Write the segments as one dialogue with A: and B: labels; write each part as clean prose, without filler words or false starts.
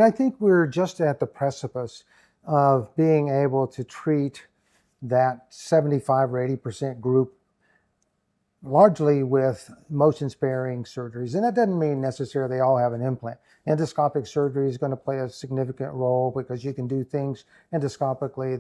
A: I think we're just at the precipice of being able to treat that 75 or 80% group largely with motion-sparing surgeries. And that doesn't mean necessarily they all have an implant. Endoscopic surgery is going to play a significant role because you can do things endoscopically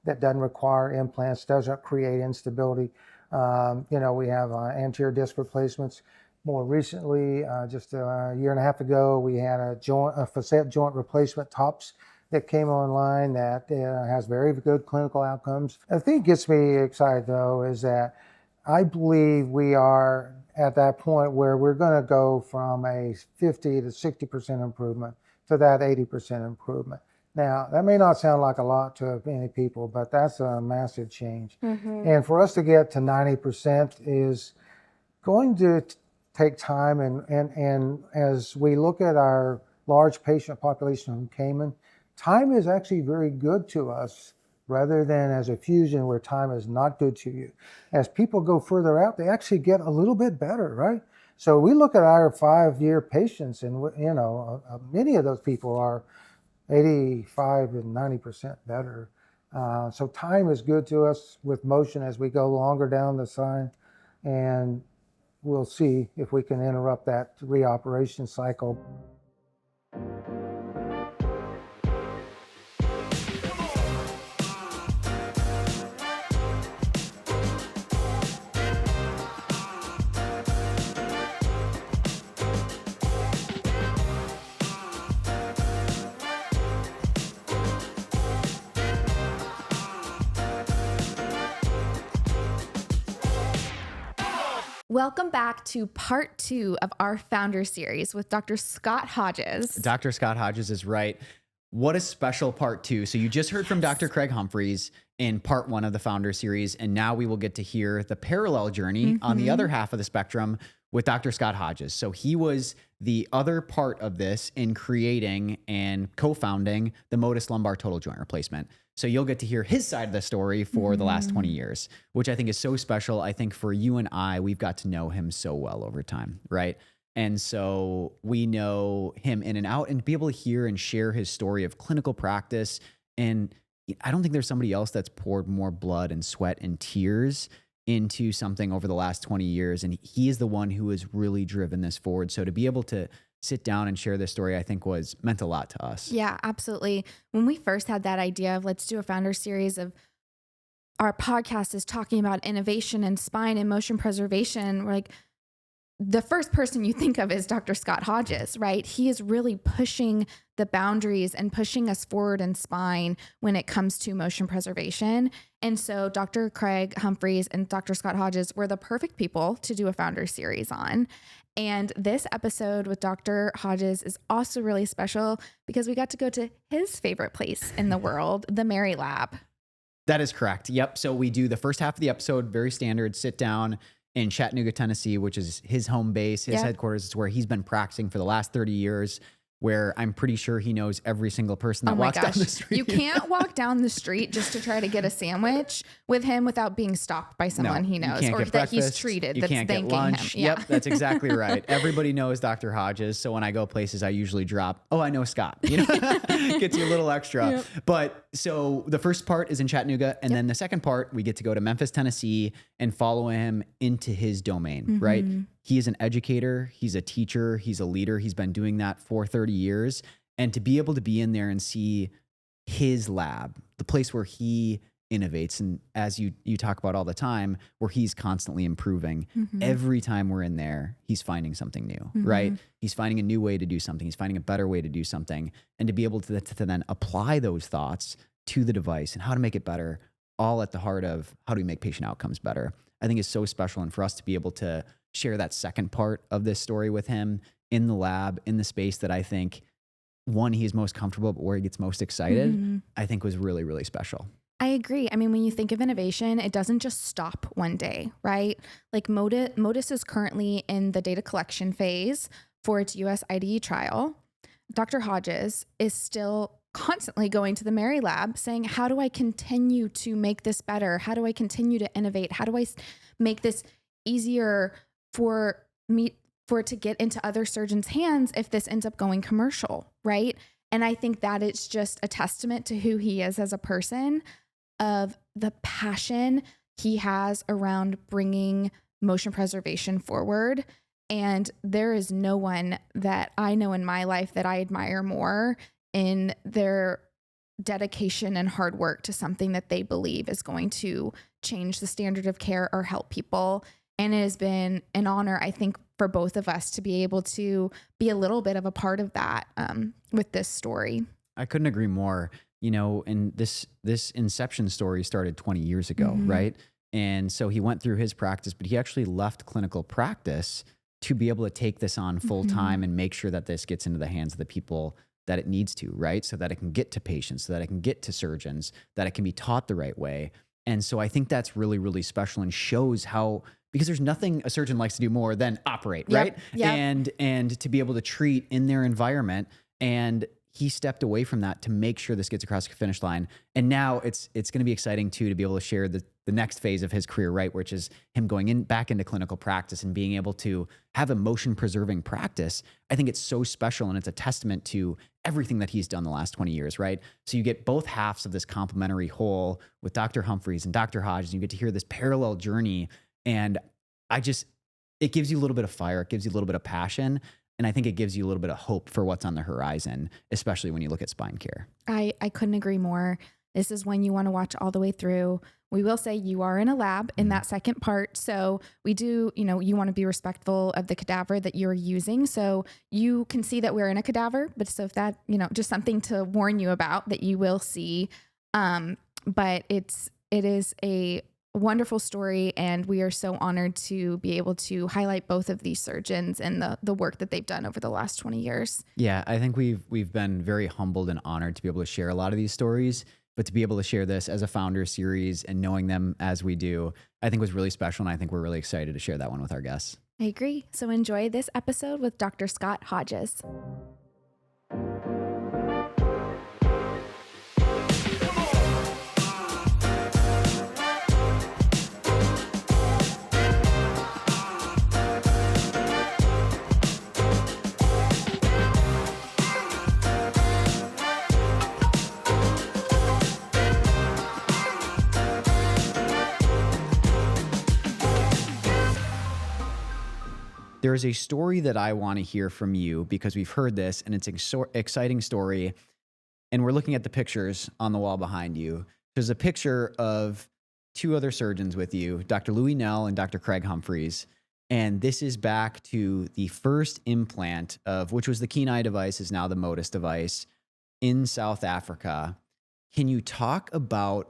A: that doesn't require implants, doesn't create instability. We have anterior disc replacements. More recently, just a year and a half ago, we had a facet joint replacement TOPS that came online that has very good clinical outcomes. The thing that gets me excited, though, is that I believe we are at that point where we're going to go from a 50 to 60% improvement to that 80% improvement. Now, that may not sound like a lot to many people, but that's a massive change. Mm-hmm. And for us to get to 90% is going to take time. And as we look at our large patient population in Cayman, time is actually very good to us, rather than as a fusion where time is not good to you. As people go further out, they actually get a little bit better, right? So we look at our 5-year patients, and many of those people are 85 and 90% better. So time is good to us with motion as we go longer down the sign, and we'll see if we can interrupt that reoperation cycle.
B: Welcome back to part 2 of our Founder Series with Dr. Scott Hodges.
C: Dr. Scott Hodges is right. What a special part 2. So you just heard from Dr. Craig Humphreys in part 1 of the Founder Series, and now we will get to hear the parallel journey on the other half of the spectrum with Dr. Scott Hodges. So he was the other part of this in creating and co-founding the MOTUS lumbar total joint replacement. So you'll get to hear his side of the story for the last 20 years, which I think is so special. I think for you and I, we've got to know him so well over time, right? And so we know him in and out, and be able to hear and share his story of clinical practice. And I don't think there's somebody else that's poured more blood and sweat and tears into something over the last 20 years. And he is the one who has really driven this forward. So to be able to sit down and share this story, I think meant a lot to us.
B: Yeah, absolutely. When we first had that idea of let's do a Founder Series of our podcast is talking about innovation in spine and motion preservation, we're like, the first person you think of is Dr. Scott Hodges, right? He is really pushing the boundaries and pushing us forward in spine when it comes to motion preservation. And so Dr. Craig Humphreys and Dr. Scott Hodges were the perfect people to do a Founder Series on. And this episode with Dr. Hodges is also really special because we got to go to his favorite place in the world, the Mary Lab.
C: That is correct. Yep. So we do the first half of the episode, very standard, sit down in Chattanooga, Tennessee, which is his home base, his headquarters. It's where he's been practicing for the last 30 years, where I'm pretty sure he knows every single person that walks down the street.
B: You can't walk down the street just to try to get a sandwich with him without being stopped by someone he knows, or that he's treated that's thanking him.
C: Yeah. Yep, that's exactly right. Everybody knows Dr. Hodges. So when I go places, I usually drop, I know Scott. Gets you a little extra. Yep. But so the first part is in Chattanooga. And then the second part, we get to go to Memphis, Tennessee and follow him into his domain, right? He is an educator. He's a teacher. He's a leader. He's been doing that for 30 years. And to be able to be in there and see his lab, the place where he innovates, and as you talk about all the time, where he's constantly improving. Every time we're in there, he's finding something new, right? He's finding a new way to do something. He's finding a better way to do something. And to be able to then apply those thoughts to the device and how to make it better, all at the heart of how do we make patient outcomes better, I think is so special. And for us to be able to share that second part of this story with him in the lab, in the space that I think, one, he's most comfortable, but where he gets most excited, I think was really, really special.
B: I agree. I mean, when you think of innovation, it doesn't just stop one day, right? Like MOTUS is currently in the data collection phase for its US IDE trial. Dr. Hodges is still constantly going to the Mary Lab saying, how do I continue to make this better? How do I continue to innovate? How do I make this easier for it to get into other surgeons' hands if this ends up going commercial, right? And I think that it's just a testament to who he is as a person, of the passion he has around bringing motion preservation forward. And there is no one that I know in my life that I admire more in their dedication and hard work to something that they believe is going to change the standard of care or help people. And it has been an honor, I think, for both of us to be able to be a little bit of a part of that with this story.
C: I couldn't agree more. And this inception story started 20 years ago, right? And so he went through his practice, but he actually left clinical practice to be able to take this on full time and make sure that this gets into the hands of the people that it needs to, right? So that it can get to patients, so that it can get to surgeons, that it can be taught the right way. And so I think that's really, really special and shows how, because there's nothing a surgeon likes to do more than operate, right?
B: Yep.
C: And to be able to treat in their environment. And he stepped away from that to make sure this gets across the finish line. And now it's going to be exciting too, to be able to share the next phase of his career, right? Which is him going back into clinical practice and being able to have a motion preserving practice. I think it's so special, and it's a testament to everything that he's done the last 20 years, right? So you get both halves of this complementary whole with Dr. Humphreys and Dr. Hodges, and you get to hear this parallel journey. And it gives you a little bit of fire. It gives you a little bit of passion. And I think it gives you a little bit of hope for what's on the horizon, especially when you look at spine care.
B: I couldn't agree more. This is one you want to watch all the way through. We will say you are in a lab in that second part. So we do, you want to be respectful of the cadaver that you're using. So you can see that we're in a cadaver, but so if that, just something to warn you about that you will see. But it is a wonderful story, and we are so honored to be able to highlight both of these surgeons and the work that they've done over the last 20 years.
C: Yeah, I think we've been very humbled and honored to be able to share a lot of these stories, but to be able to share this as a founder series and knowing them as we do, I think was really special, and I think we're really excited to share that one with our guests.
B: I agree. So enjoy this episode with Dr. Scott Hodges.
C: There is a story that I want to hear from you because we've heard this and it's an exciting story. And we're looking at the pictures on the wall behind you. There's a picture of two other surgeons with you, Dr. Louis Nell and Dr. Craig Humphreys. And this is back to the first implant of, which was the Kenai device, is now the MOTUS device in South Africa. Can you talk about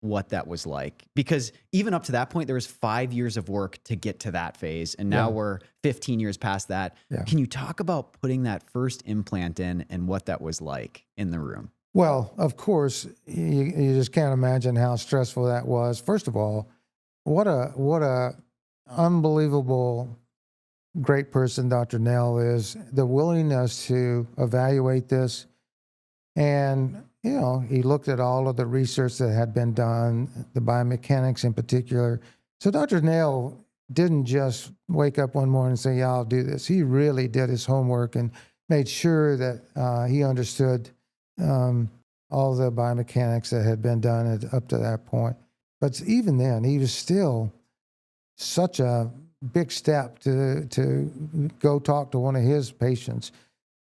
C: what that was like? Because even up to that point, there was 5 years of work to get to that phase. And now we're 15 years past that. Yeah. Can you talk about putting that first implant in and what that was like in the room?
A: Well, of course, you just can't imagine how stressful that was. First of all, what a unbelievable great person Dr. Nell is. The willingness to evaluate this, and he looked at all of the research that had been done, the biomechanics in particular. So Dr. Nell didn't just wake up one morning and say, yeah, I'll do this. He really did his homework and made sure that he understood all the biomechanics that had been done up to that point. But even then, he was still such a big step to go talk to one of his patients.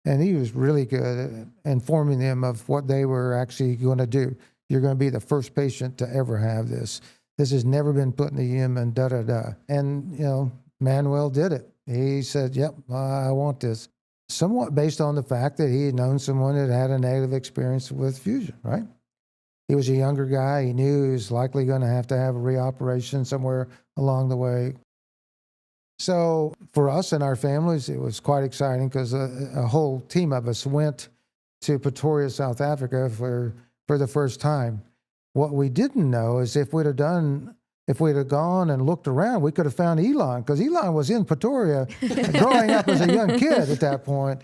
A: And he was really good at informing them of what they were actually going to do. You're going to be the first patient to ever have this. This has never been put in the human, da-da-da. And, Manuel did it. He said, yep, I want this. Somewhat based on the fact that he had known someone that had a negative experience with fusion, right? He was a younger guy. He knew he was likely going to have a reoperation somewhere along the way. So for us and our families, it was quite exciting because a whole team of us went to Pretoria, South Africa for the first time. What we didn't know is if we'd have gone and looked around, we could have found Elon, because Elon was in Pretoria growing up as a young kid at that point.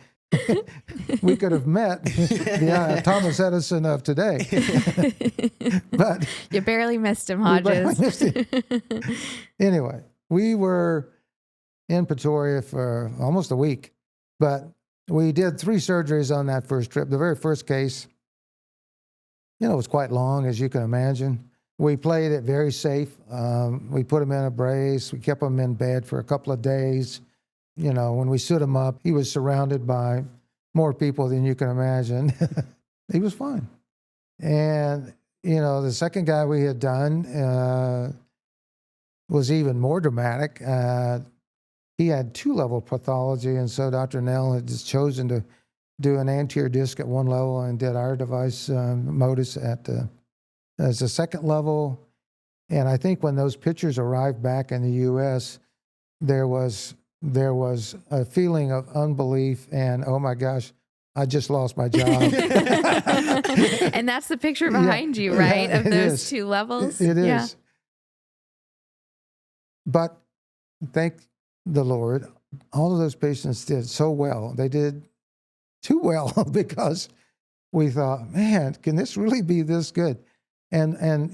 A: We could have met the Thomas Edison of today. But
B: you barely missed him, Hodges.
A: Anyway, we were in Pretoria for almost a week, but We did 3 surgeries on that first trip. The very first case, was quite long, as you can imagine. We played it very safe. We put him in a brace. We kept him in bed for a couple of days. When we stood him up, he was surrounded by more people than you can imagine. He was fine. And, the second guy we had done was even more dramatic. He had 2-level pathology, and so Dr. Nell had just chosen to do an anterior disc at 1 level and did our device, MOTUS, as a 2nd level. And I think when those pictures arrived back in the U.S., there was a feeling of unbelief and, oh my gosh, I just lost my job.
B: And that's the picture behind you, right?
A: Yeah,
B: of those 2 levels.
A: It is.
B: Yeah.
A: But thank the Lord, all of those patients did so well. They did too well because we thought, man, can this really be this good? And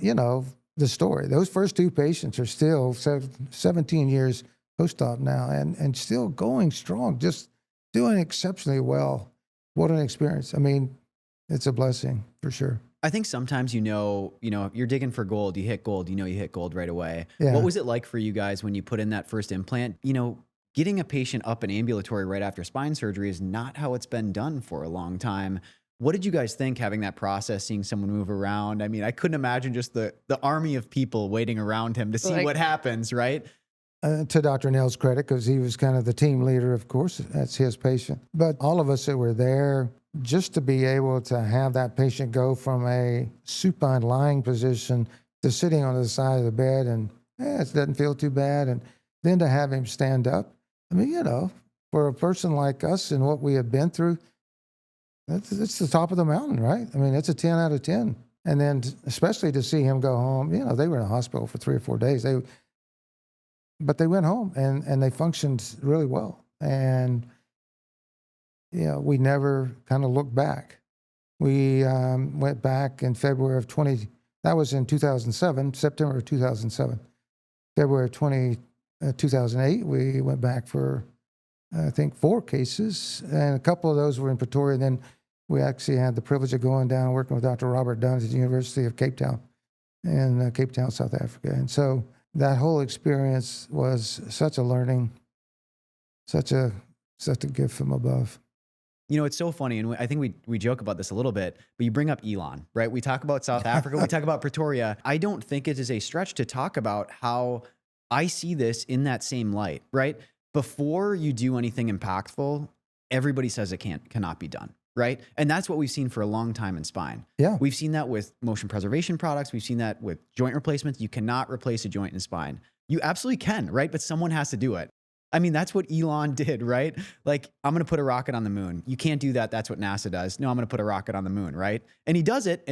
A: the story, those first 2 patients are still 17 years post-op now and still going strong, just doing exceptionally well. What an experience. I mean, it's a blessing for sure.
C: I think sometimes, if you're digging for gold, you hit gold, you hit gold right away.
A: Yeah.
C: What was it like for you guys when you put in that first implant? Getting a patient up and ambulatory right after spine surgery is not how it's been done for a long time. What did you guys think having that process, seeing someone move around? I mean, I couldn't imagine just the army of people waiting around him to see what happens, right?
A: To Dr. Nell's credit, because he was kind of the team leader, of course, that's his patient. But all of us that were there, just to be able to have that patient go from a supine lying position to sitting on the side of the bed and it doesn't feel too bad. And then to have him stand up. I mean, for a person like us and what we have been through, it's the top of the mountain, right? I mean, it's a 10 out of 10. And then especially to see him go home, they were in the hospital for 3 or 4 days. But they went home and they functioned really well. And, we never kind of looked back. We went back in February of 2007, September of 2007. February of 2008, we went back for, I think, 4 cases. And a couple of those were in Pretoria. And then we actually had the privilege of going down and working with Dr. Robert Dunn at the University of Cape Town in Cape Town, South Africa. And so that whole experience was such a learning, such a gift from above.
C: It's so funny, and I think we joke about this a little bit, but you bring up Elon, right? We talk about South Africa, we talk about Pretoria. I don't think it is a stretch to talk about how I see this in that same light, right? Before you do anything impactful, everybody says it cannot be done, right? And that's what we've seen for a long time in spine.
A: Yeah.
C: We've seen that with motion preservation products. We've seen that with joint replacements. You cannot replace a joint in spine. You absolutely can, right? But someone has to do it. I mean, that's what Elon did, right? Like, I'm going to put a rocket on the moon. You can't do that. That's what NASA does. No, I'm going to put a rocket on the moon, right? And he does it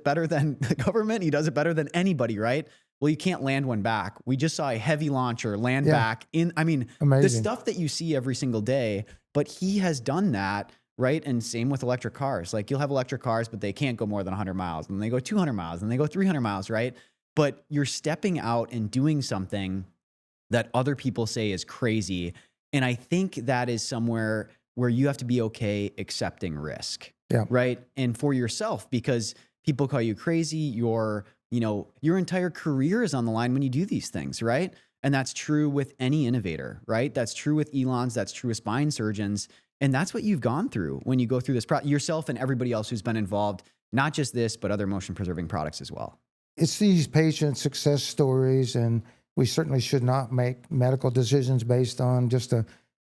C: better than the government. He does it better than anybody, right? Well, you can't land one back. We just saw a heavy launcher land back in,
A: Amazing.
C: The stuff that you see every single day, but he has done that, right? And same with electric cars. Like, you'll have electric cars, but they can't go more than 100 miles. And they go 200 miles and they go 300 miles, right? But you're stepping out and doing something that other people say is crazy. And I think that is somewhere where you have to be okay accepting risk, right? And for yourself, because people call you crazy, your entire career is on the line when you do these things, right? And that's true with any innovator, right? That's true with Elon's, that's true with spine surgeons. And that's what you've gone through when you go through this, yourself and everybody else who's been involved, not just this, but other motion preserving products as well.
A: It's these patient success stories, and we certainly should not make medical decisions based on just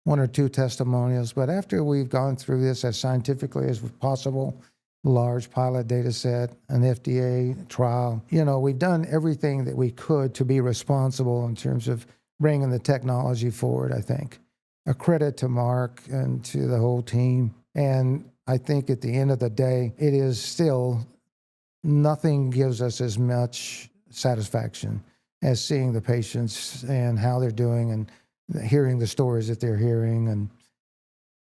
A: 1 or 2 testimonials. But after we've gone through this as scientifically as possible, large pilot data set, an FDA trial, we've done everything that we could to be responsible in terms of bringing the technology forward, I think. A credit to Mark and to the whole team. And I think at the end of the day, it is still, nothing gives us as much satisfaction as seeing the patients and how they're doing and hearing the stories that they're hearing. And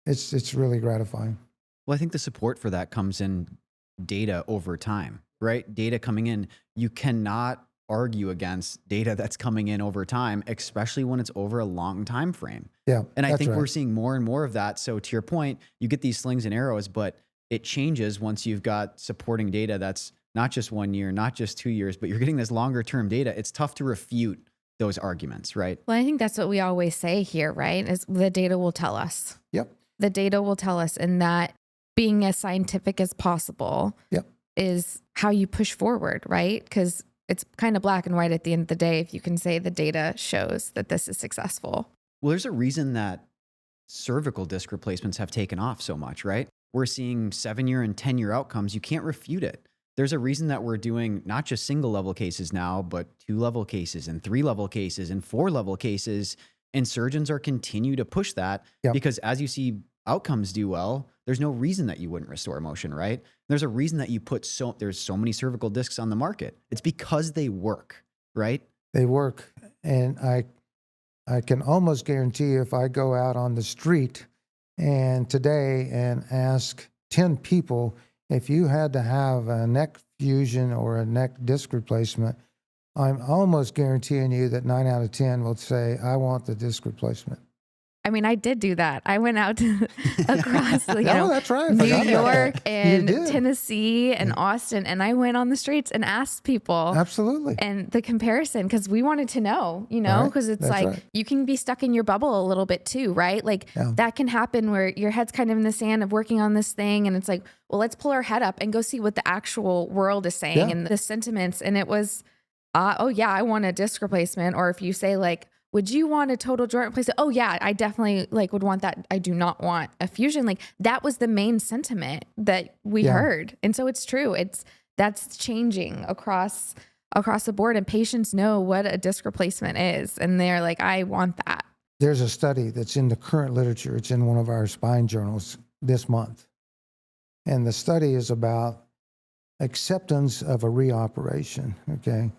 A: it's really gratifying.
C: Well, I think the support for that comes in data over time, right? Data coming in. You cannot argue against data that's coming in over time, especially when it's over a long time frame.
A: Yeah.
C: And I
A: that's
C: think
A: right.
C: we're seeing more and more of that. So to your point, you get these slings and arrows, but it changes once you've got supporting data that's not just 1 year, not just 2 years, but you're getting this longer term data. It's tough to refute those arguments, right?
B: Well, I think that's what we always say here, right? Is the data will tell us.
A: Yep.
B: The data will tell us, and that being as scientific as possible
A: Yep.
B: is how you push forward, right? Because it's kind of black and white at the end of the day if you can say the data shows that this is successful.
C: Well, there's a reason that cervical disc replacements have taken off so much, right? We're seeing 7-year and 10-year outcomes. You can't refute it. There's a reason that we're doing not just single level cases now, but 2-level cases and 3-level cases and 4-level cases. And surgeons are continue to push that
A: Yep.
C: because as you see outcomes do well, there's no reason that you wouldn't restore motion, right? There's a reason that you there's so many cervical discs on the market. It's because they work, right?
A: They work. And I can almost guarantee if I go out on the street and today and ask 10 people if you had to have a neck fusion or a neck disc replacement, I'm almost guaranteeing you that 9 out of 10 will say, I want the disc replacement.
B: I mean, I did do that. I went out to across,
A: That's right. I
B: New
A: forgot about
B: York
A: that.
B: and
A: You did.
B: Tennessee and Austin, and I went on the streets and asked people.
A: Absolutely.
B: And the comparison, because we wanted to know,
A: Right.
B: because it's
A: That's
B: like
A: right.
B: you can be stuck in your bubble a little bit too, right? Like
A: Yeah.
B: that can happen where your head's kind of in the sand of working on this thing. And it's like, well, let's pull our head up and go see what the actual world is saying
A: Yeah.
B: and the sentiments. And it was, oh, yeah, I want a disc replacement. Or if you say, like, would you want a total joint replacement? Oh, yeah, I definitely would want that. I do not want a fusion. Like that was the main sentiment that we
A: Yeah.
B: heard. And so it's true. That's changing across the board, and patients know what a disc replacement is. And they're like, I want that.
A: There's a study that's in the current literature. It's in one of our spine journals this month. And the study is about acceptance of a reoperation, okay?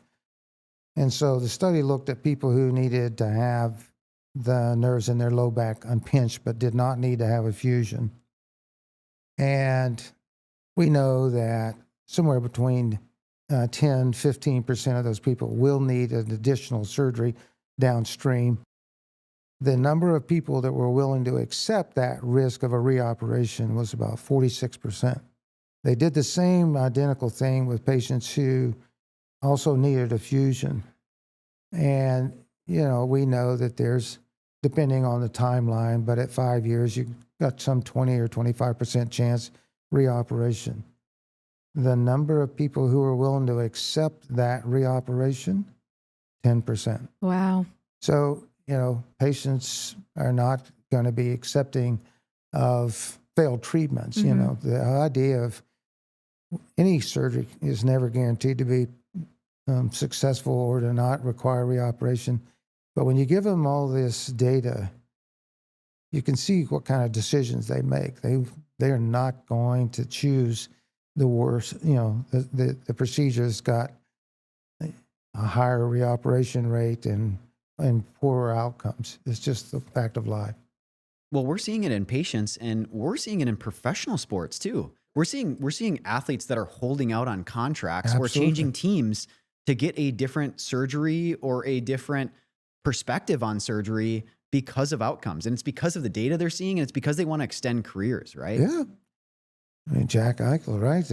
A: And so the study looked at people who needed to have the nerves in their low back unpinched but did not need to have a fusion. And we know that somewhere between 10-15% of those people will need an additional surgery downstream. The number of people that were willing to accept that risk of a reoperation was about 46%. They did the same identical thing with patients who also needed a fusion. And, we know that there's, depending on the timeline, but at 5 years, you've got some 20 or 25% chance reoperation. The number of people who are willing to accept that reoperation, 10%.
B: Wow.
A: So, patients are not going to be accepting of failed treatments.
B: Mm-hmm.
A: The idea of any surgery is never guaranteed to be successful or to not require reoperation. But when you give them all this data, you can see what kind of decisions they make. They're not going to choose the worst. The procedure's got a higher reoperation rate and poorer outcomes. It's just the fact of life.
C: Well, we're seeing it in patients and we're seeing it in professional sports too. We're seeing athletes that are holding out on contracts or
A: Absolutely.
C: changing teams to get a different surgery or a different perspective on surgery because of outcomes. And it's because of the data they're seeing, and it's because they want to extend careers, right?
A: Yeah. I mean, Jack Eichel, right?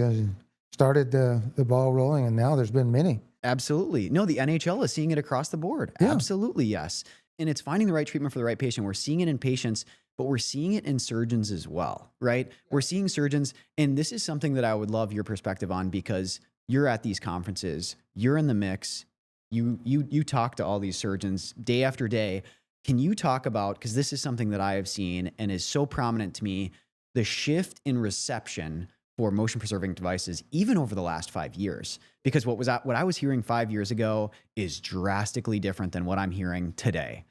A: Started the ball rolling, and now there's been many.
C: Absolutely. No, the NHL is seeing it across the board.
A: Yeah.
C: Absolutely, yes. And it's finding the right treatment for the right patient. We're seeing it in patients, but we're seeing it in surgeons as well, right? We're seeing surgeons, and this is something that I would love your perspective on because you're at these conferences, you're in the mix, you talk to all these surgeons day after day. Can you talk about, because this is something that I have seen and is so prominent to me, the shift in reception for motion preserving devices, even over the last 5 years? Because what I was hearing 5 years ago is drastically different than what I'm hearing today.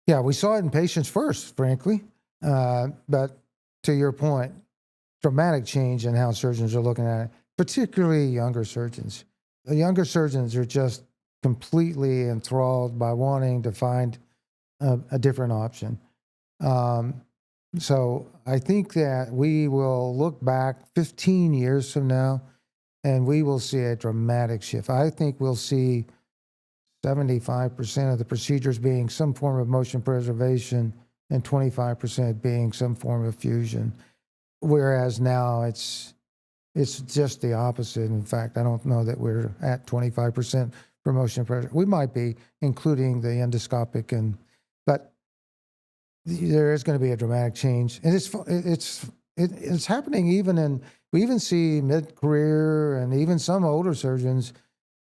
A: Yeah, we saw it in patients first, frankly. But to your point, dramatic change in how surgeons are looking at it, particularly younger surgeons. The younger surgeons are just completely enthralled by wanting to find a different option. So I think that we will look back 15 years from now and we will see a dramatic shift. I think we'll see 75% of the procedures being some form of motion preservation and 25% being some form of fusion. Whereas now it's just the opposite. In fact, I don't know that we're at 25% for motion preservation. We might be, including the endoscopic, but there is going to be a dramatic change. And it's happening we even see mid-career and even some older surgeons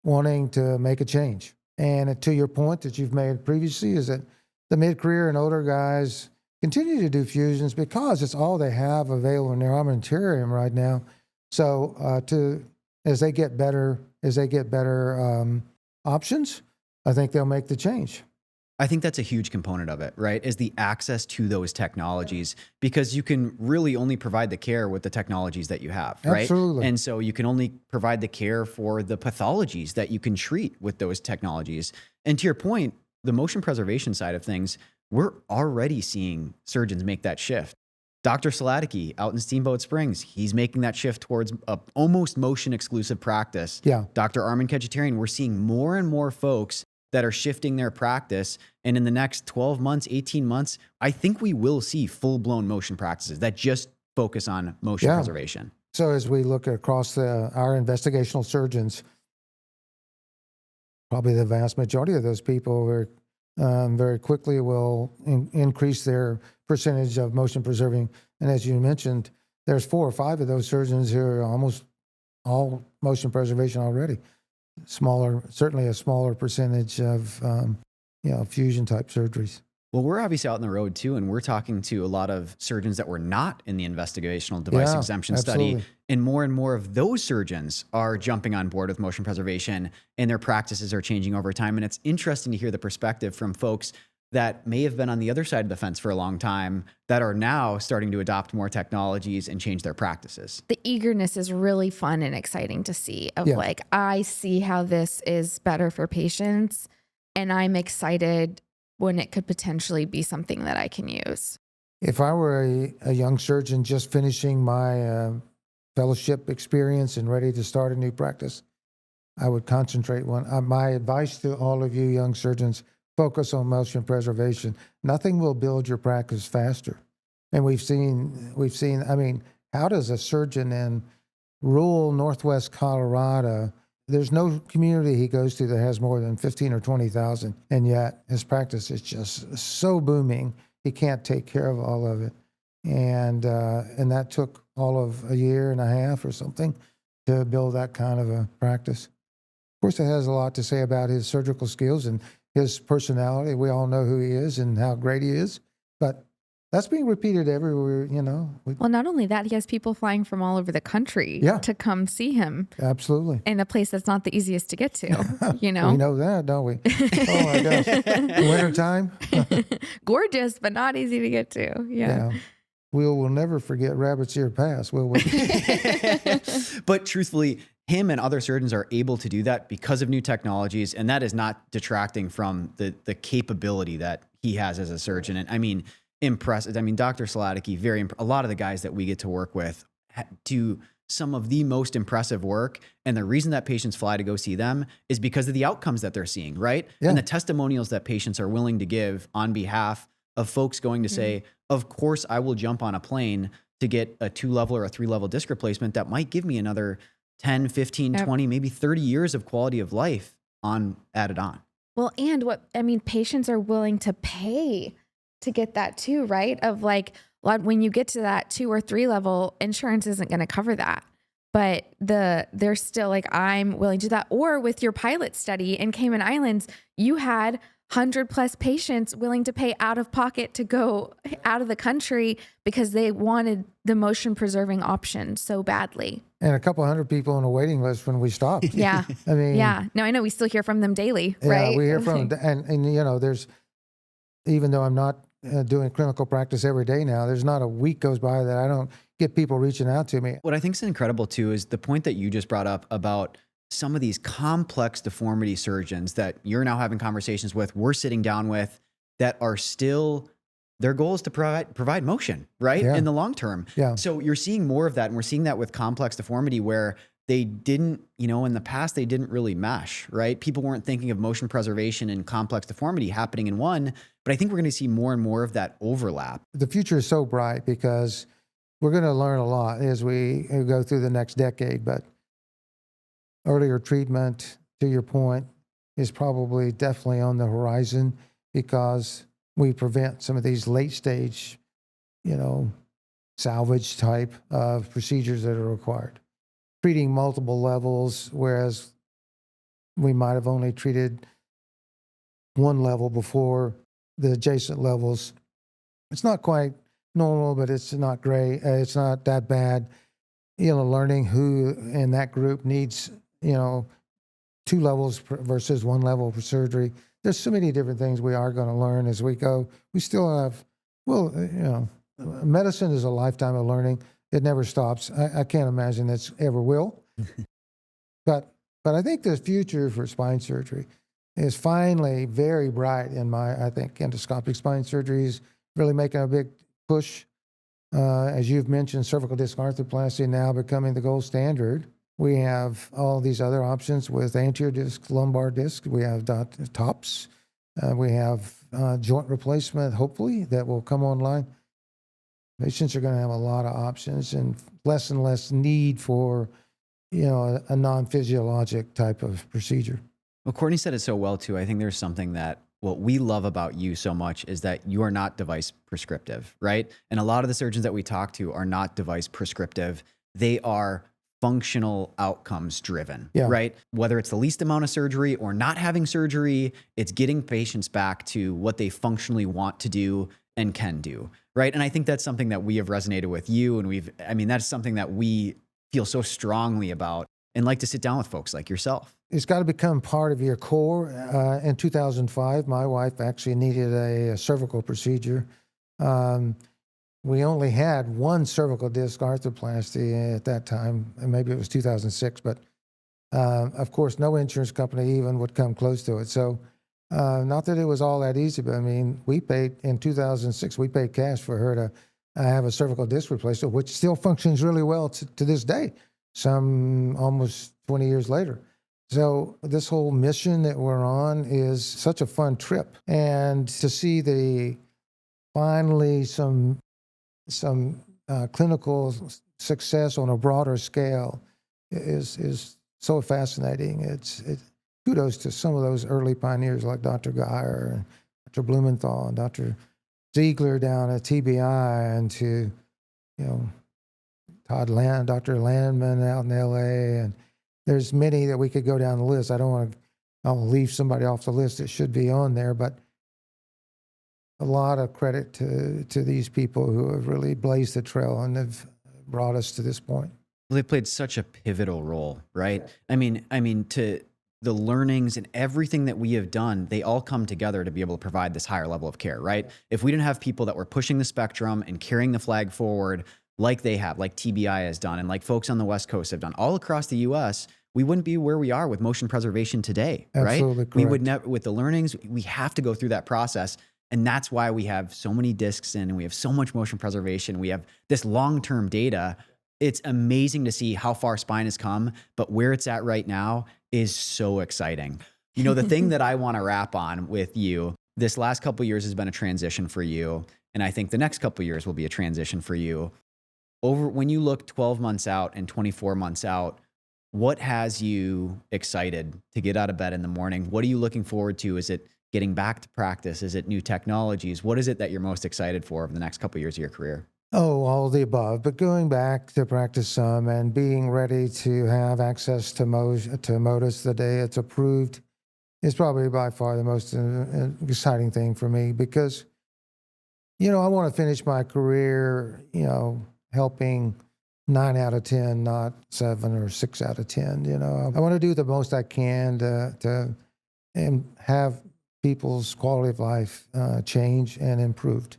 A: wanting to make a change. And to your point that you've made previously is that the mid-career and older guys continue to do fusions because it's all they have available in their armamentarium right now. So as they get better options, I think they'll make the change.
C: I think that's a huge component of it, right? Is the access to those technologies, because you can really only provide the care with the technologies that you have, right?
A: Absolutely.
C: And so you can only provide the care for the pathologies that you can treat with those technologies. And to your point, the motion preservation side of things, we're already seeing surgeons make that shift. Dr. Saladicki out in Steamboat Springs, he's making that shift towards a almost motion exclusive practice.
A: Yeah.
C: Dr. Armin Kajatarian, we're seeing more and more folks that are shifting their practice. And in the next 12 months, 18 months, I think we will see full-blown motion practices that just focus on motion preservation.
A: So as we look across our investigational surgeons, probably the vast majority of those people very quickly will increase their percentage of motion preserving. And as you mentioned, there's 4 or 5 of those surgeons who are almost all motion preservation already. Certainly a smaller percentage of fusion type surgeries.
C: Well, we're obviously out on the road too, and we're talking to a lot of surgeons that were not in the investigational device exemption study. And more of those surgeons are jumping on board with motion preservation, and their practices are changing over time. And it's interesting to hear the perspective from folks that may have been on the other side of the fence for a long time that are now starting to adopt more technologies and change their practices.
B: The eagerness is really fun and exciting to see like, I see how this is better for patients, and I'm excited when it could potentially be something that I can use.
A: If I were a young surgeon just finishing my fellowship experience and ready to start a new practice, I would concentrate my advice to all of you young surgeons, focus on motion preservation. Nothing will build your practice faster. And we've seen, I mean, how does a surgeon in rural Northwest Colorado, there's no community he goes to that has more than 15 or 20,000, and yet his practice is just so booming, he can't take care of all of it. And that took all of a year and a half or something to build that kind of a practice. Of course, it has a lot to say about his surgical skills and his personality. We all know who he is and how great he is, but that's being repeated everywhere,
B: Well, not only that, he has people flying from all over the country to come see him.
A: Absolutely.
B: In a place that's not the easiest to get to,
A: We know that, don't we? Oh my gosh. Wintertime?
B: Gorgeous, but not easy to get to. Yeah.
A: We'll never forget Rabbit's Ear Pass, will we?
C: But truthfully, him and other surgeons are able to do that because of new technologies, and that is not detracting from the capability that he has as a surgeon. And I mean, impressive. I mean, Dr. Saladicki, a lot of the guys that we get to work with do some of the most impressive work. And the reason that patients fly to go see them is because of the outcomes that they're seeing, right? Yeah. And the testimonials that patients are willing to give on behalf of folks going to say, of course, I will jump on a plane to get a 2-level or a 3-level disc replacement that might give me another 10, 15, 20, maybe 30 years of quality of life added on.
B: Well, and patients are willing to pay to get that too, right? Of like, when you get to that 2 or 3 level, insurance isn't going to cover that. But they're still like, I'm willing to do that. Or with your pilot study in Cayman Islands, you had 100+ patients willing to pay out of pocket to go out of the country because they wanted the motion preserving option so badly.
A: And a couple hundred people on a waiting list when we stopped.
B: Yeah.
A: I mean,
B: No, I know we still hear from them daily, right?
A: Yeah, we hear from them. And there's, even though I'm not doing clinical practice every day now, there's not a week goes by that I don't get people reaching out to me.
C: What I think is incredible too is the point that you just brought up about some of these complex deformity surgeons that you're now having conversations with, we're sitting down with, that are still, their goal is to provide motion, right?
A: Yeah.
C: In the long term.
A: Yeah.
C: So you're seeing more of that. And we're seeing that with complex deformity where they didn't, in the past, they didn't really mesh, right? People weren't thinking of motion preservation and complex deformity happening in one, but I think we're going to see more and more of that overlap.
A: The future is so bright because we're going to learn a lot as we go through the next decade, but earlier treatment, to your point, is probably definitely on the horizon because we prevent some of these late stage, salvage type of procedures that are required. Treating multiple levels, whereas we might have only treated one level before the adjacent levels. It's not quite normal, but it's not great. It's not that bad. Learning who in that group needs, 2 levels versus 1 level for surgery. There's so many different things we are going to learn as we go. We still have, medicine is a lifetime of learning. It never stops. I can't imagine it ever will. But I think the future for spine surgery is finally very bright I think endoscopic spine surgery is really making a big push. As you've mentioned, cervical disc arthroplasty now becoming the gold standard. We have all these other options with anterior disc, lumbar disc. We have TOPS. We have joint replacement, hopefully, that will come online. Patients are going to have a lot of options and less need for, a non-physiologic type of procedure.
C: Well, Courtney said it so well too. I think there's something that what we love about you so much is that you are not device prescriptive, right? And a lot of the surgeons that we talk to are not device prescriptive. They are functional outcomes driven, right? Whether it's the least amount of surgery or not having surgery, it's getting patients back to what they functionally want to do and can do, right? And I think that's something that we have resonated with you. And that's something that we feel so strongly about and like to sit down with folks like yourself.
A: It's got to become part of your core. In 2005, my wife actually needed a cervical procedure. We only had one cervical disc arthroplasty at that time, and maybe it was 2006, but of course, no insurance company even would come close to it. So not that it was all that easy, but we paid, in 2006, we paid cash for her to have a cervical disc replacement, which still functions really well to this day, some almost 20 years later. So this whole mission that we're on is such a fun trip. And to see finally some clinical success on a broader scale is so fascinating. It's kudos to some of those early pioneers like Dr. Geyer and Dr. Blumenthal and Dr. Ziegler down at TBI, and to Dr. Landman out in LA, and there's many that we could go down the list. I'll leave somebody off the list that should be on there, but a lot of credit to these people who have really blazed the trail and have brought us to this point.
C: Well, they played such a pivotal role, right? I mean, to the learnings and everything that we have done, they all come together to be able to provide this higher level of care, right? If we didn't have people that were pushing the spectrum and carrying the flag forward like they have, like TBI has done, and like folks on the West Coast have done all across the US, we wouldn't be where we are with motion preservation today,
A: Absolutely
C: right?
A: Correct.
C: We would never, with the learnings, we have to go through that process. And that's why we have so many discs in, and we have so much motion preservation. We have this long-term data. It's amazing to see how far spine has come, but where it's at right now is so exciting. The thing that I want to wrap on with you, this last couple of years has been a transition for you. And I think the next couple of years will be a transition for you. When you look 12 months out and 24 months out, what has you excited to get out of bed in the morning? What are you looking forward to? Is it getting back to practice? Is it new technologies? What is it that you're most excited for over the next couple of years of your career?
A: Oh, all of the above, but going back to practice some and being ready to have access to MOTUS the day it's approved is probably by far the most exciting thing for me, because, I want to finish my career, helping 9 out of 10, not 7 or 6 out of 10. I want to do the most I can to and have people's quality of life change and improved.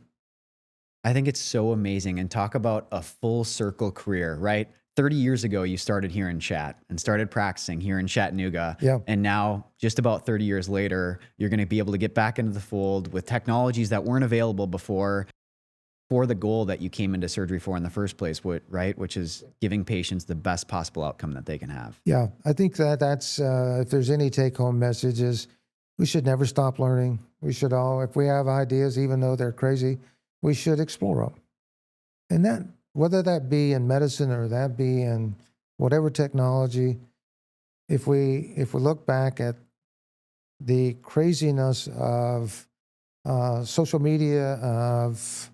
C: I think it's so amazing. And talk about a full circle career, right? 30 years ago, you started here in Chat and started practicing here in Chattanooga.
A: Yeah.
C: And now, just about 30 years later, you're going to be able to get back into the fold with technologies that weren't available before. for the goal that you came into surgery for in the first place, right? Which is giving patients the best possible outcome that they can have.
A: Yeah, I think that's if there's any take-home messages, we should never stop learning. We should all, if we have ideas, even though they're crazy, we should explore them. And that, whether that be in medicine or that be in whatever technology, if we look back at the craziness of social media, of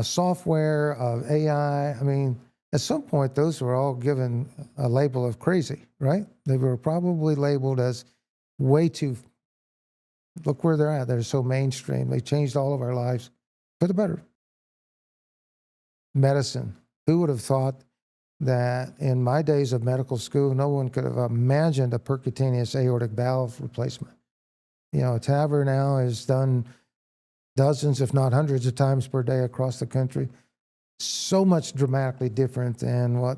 A: software, of AI, I mean, at some point, those were all given a label of crazy, right? They were probably labeled as way too, look where they're at. They're so mainstream. They changed all of our lives for the better. Medicine. Who would have thought that in my days of medical school, no one could have imagined a percutaneous aortic valve replacement? You know, TAVR now is done dozens, if not hundreds of times per day across the country. So much dramatically different than what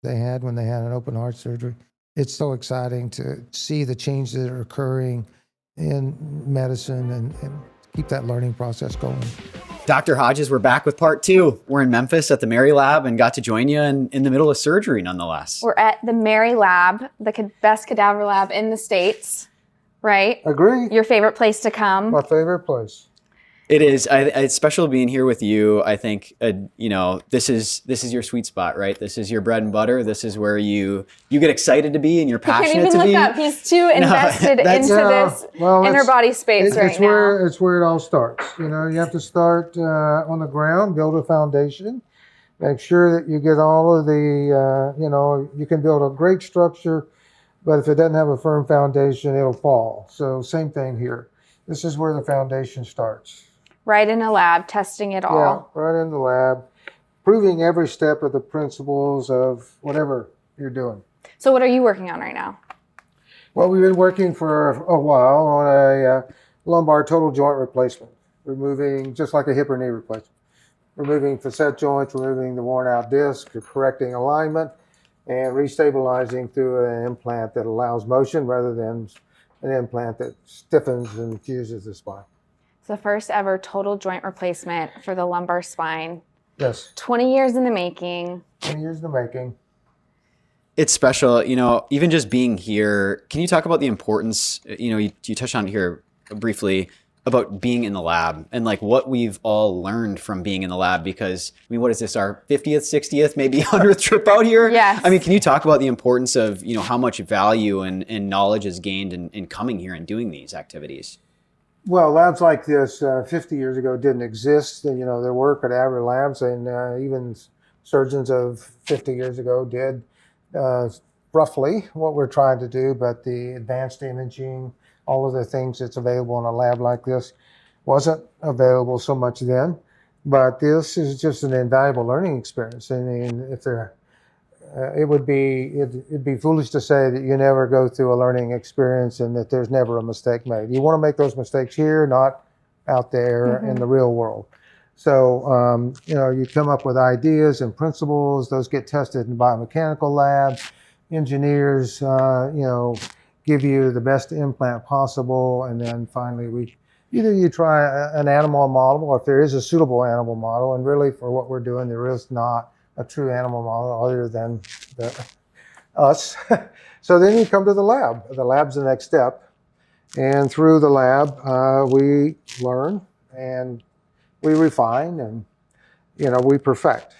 A: they had when they had an open heart surgery. It's so exciting to see the changes that are occurring in medicine and keep that learning process going.
C: Dr. Hodges, we're back with part 2. We're in Memphis at the Mary Lab and got to join you in the middle of surgery nonetheless.
B: We're at the Mary Lab, the best cadaver lab in the States, right?
A: Agree.
B: Your favorite place to come.
A: My favorite place.
C: It is. It's special being here with you. I think, you know, this is your sweet spot, right? This is your bread and butter. This is where you get excited to be and you're passionate to be.
B: He can't even look up. He's too invested into this inner body space right now.
A: It's where it all starts. You know, you have to start on the ground, build a foundation, make sure that you get all of the, you know, you can build a great structure, but if it doesn't have a firm foundation, it'll fall. So same thing here. This is where the foundation starts.
B: Right in a lab, testing it all.
A: Yeah, right in the lab, proving every step of the principles of whatever you're doing.
B: So what are you working on right now?
A: Well, we've been working for a while on a lumbar total joint replacement, removing, just like a hip or knee replacement, removing facet joints, removing the worn out disc, correcting alignment, and restabilizing through an implant that allows motion rather than an implant that stiffens and fuses the spine.
B: It's the first ever total joint replacement for the lumbar spine.
A: Yes.
B: 20 years in the making.
A: 20 years in the making.
C: It's special, you know, even just being here. Can you talk about the importance, you know, you touched on here briefly about being in the lab and like what we've all learned from being in the lab, because I mean, what is this, our 50th, 60th, maybe 100th trip out here?
B: Yes.
C: I mean, can you talk about the importance of, you know, how much value and knowledge is gained in coming here and doing these activities?
A: Well, labs like this 50 years ago didn't exist. You know, there were cadaver labs, and even surgeons of 50 years ago did roughly what we're trying to do, but the advanced imaging, all of the things that's available in a lab like this wasn't available so much then. But this is just an invaluable learning experience. I mean, if there, it'd be foolish to say that you never go through a learning experience and that there's never a mistake made. You want to make those mistakes here, not out there in the real world. So, you know, you come up with ideas and principles. Those get tested in biomechanical labs. Engineers, you know, give you the best implant possible, and then finally either you try an animal model, or if there is a suitable animal model, and really for what we're doing, there is not a true animal model other than us. So then you come to the lab. The lab's the next step. And through the lab, we learn and we refine and, you know, we perfect.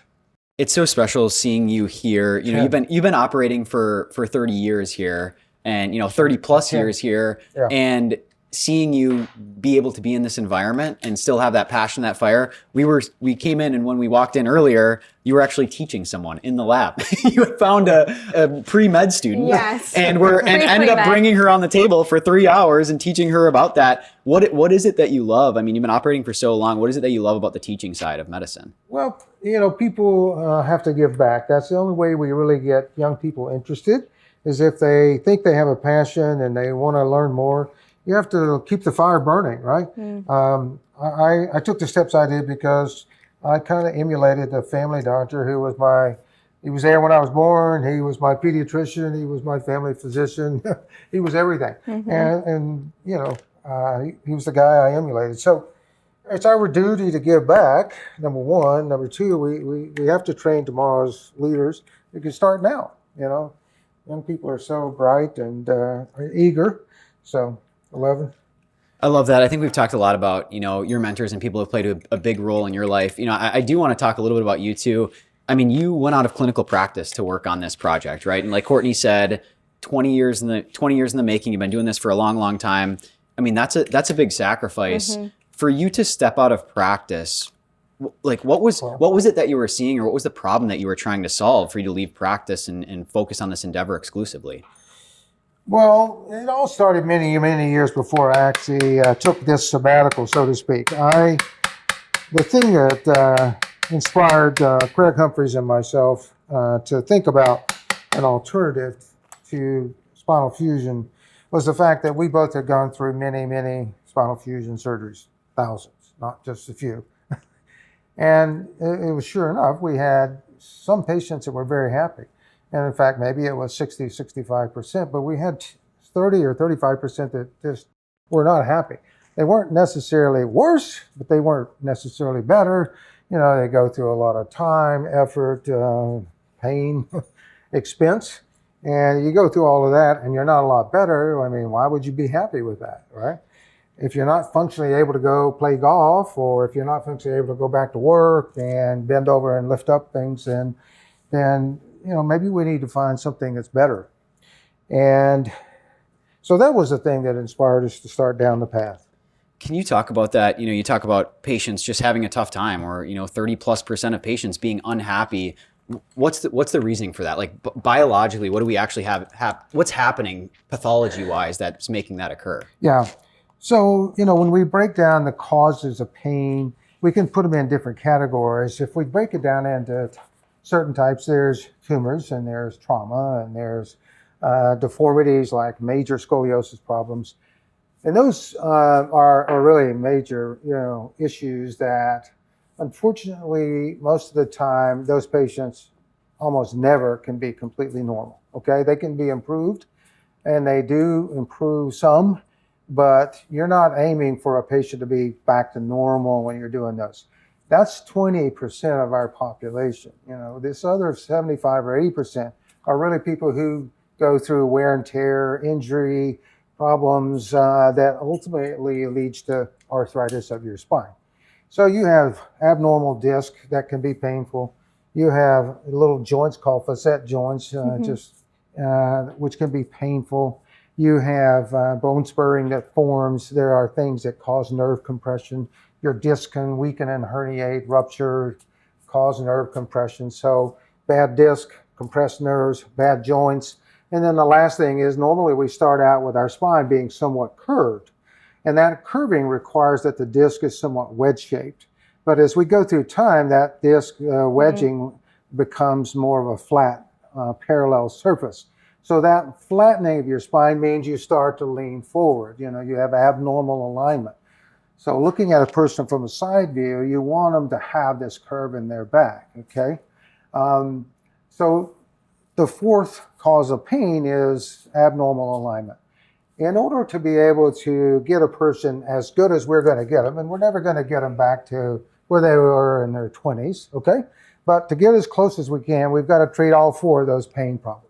C: It's so special seeing you here. You know, you've been operating for 30 years here and, you know, 30 plus years here, and seeing you be able to be in this environment and still have that passion, that fire. We came in, and when we walked in earlier, you were actually teaching someone in the lab. You had found a pre-med student,
B: yes,
C: and ended up bringing her on the table for 3 hours and teaching her about that. What is it that you love? I mean, you've been operating for so long. What is it that you love about the teaching side of medicine? Well,
A: you know, people have to give back. That's the only way we really get young people interested, is if they think they have a passion and they want to learn more. You have to keep the fire burning, right? I took the steps I did because I kind of emulated the family doctor he was there when I was born. He was my pediatrician. He was my family physician. He was everything. And you know, he was the guy I emulated. So It's our duty to give back, number one. Number two, we have to train tomorrow's leaders. We can start now, you know. Young people are so bright and eager. So, 11.
C: I love that. I think we've talked a lot about, your mentors and people who have played a big role in your life. I do want to talk a little bit about you too. I mean, you went out of clinical practice to work on this project, right? And like Courtney said, 20 years in the making. You've been doing this for a long, long time. I mean, that's a big sacrifice. For you to step out of practice. Like what was it that you were seeing, or what was the problem that you were trying to solve for you to leave practice and focus on this endeavor exclusively?
A: Well, it all started many, many years before I actually took this sabbatical, so to speak. The thing that inspired Craig Humphreys and myself to think about an alternative to spinal fusion was the fact that we both had gone through many, many spinal fusion surgeries, thousands, not just a few. And it was sure enough, we had some patients that were very happy. And in fact, maybe it was 60, 65%, but we had 30 or 35% that just were not happy. They weren't necessarily worse, but they weren't necessarily better. They go through a lot of time, effort, pain, expense. And you go through all of that and you're not a lot better. I mean, why would you be happy with that, right? If you're not functionally able to go play golf, or if you're not functionally able to go back to work and bend over and lift up things, then maybe we need to find something that's better. And so that was the thing that inspired us to start down the path.
C: Can you talk about that? You talk about patients just having a tough time, or 30+% of patients being unhappy. What's the reasoning for that? Like biologically, what do we actually have what's happening pathology-wise that's making that occur?
A: Yeah. So, when we break down the causes of pain, we can put them in different categories. If we break it down into certain types, there's tumors, and there's trauma, and there's deformities like major scoliosis problems. And those are really major, issues that, unfortunately, most of the time, those patients almost never can be completely normal, okay? They can be improved, and they do improve some, but you're not aiming for a patient to be back to normal when you're doing those. That's 20% of our population. This other 75 or 80% are really people who go through wear and tear, injury, problems that ultimately leads to arthritis of your spine. So you have abnormal disc that can be painful. You have little joints called facet joints, which can be painful. You have bone spurring that forms. There are things that cause nerve compression. Your disc can weaken and herniate, rupture, cause nerve compression. So bad disc, compressed nerves, bad joints. And then the last thing is, normally we start out with our spine being somewhat curved. And that curving requires that the disc is somewhat wedge-shaped. But as we go through time, that disc wedging becomes more of a flat, parallel surface. So that flattening of your spine means you start to lean forward. You have abnormal alignment. So looking at a person from a side view, you want them to have this curve in their back, okay? So the fourth cause of pain is abnormal alignment. In order to be able to get a person as good as we're going to get them, and we're never going to get them back to where they were in their 20s, okay? But to get as close as we can, we've got to treat all four of those pain problems.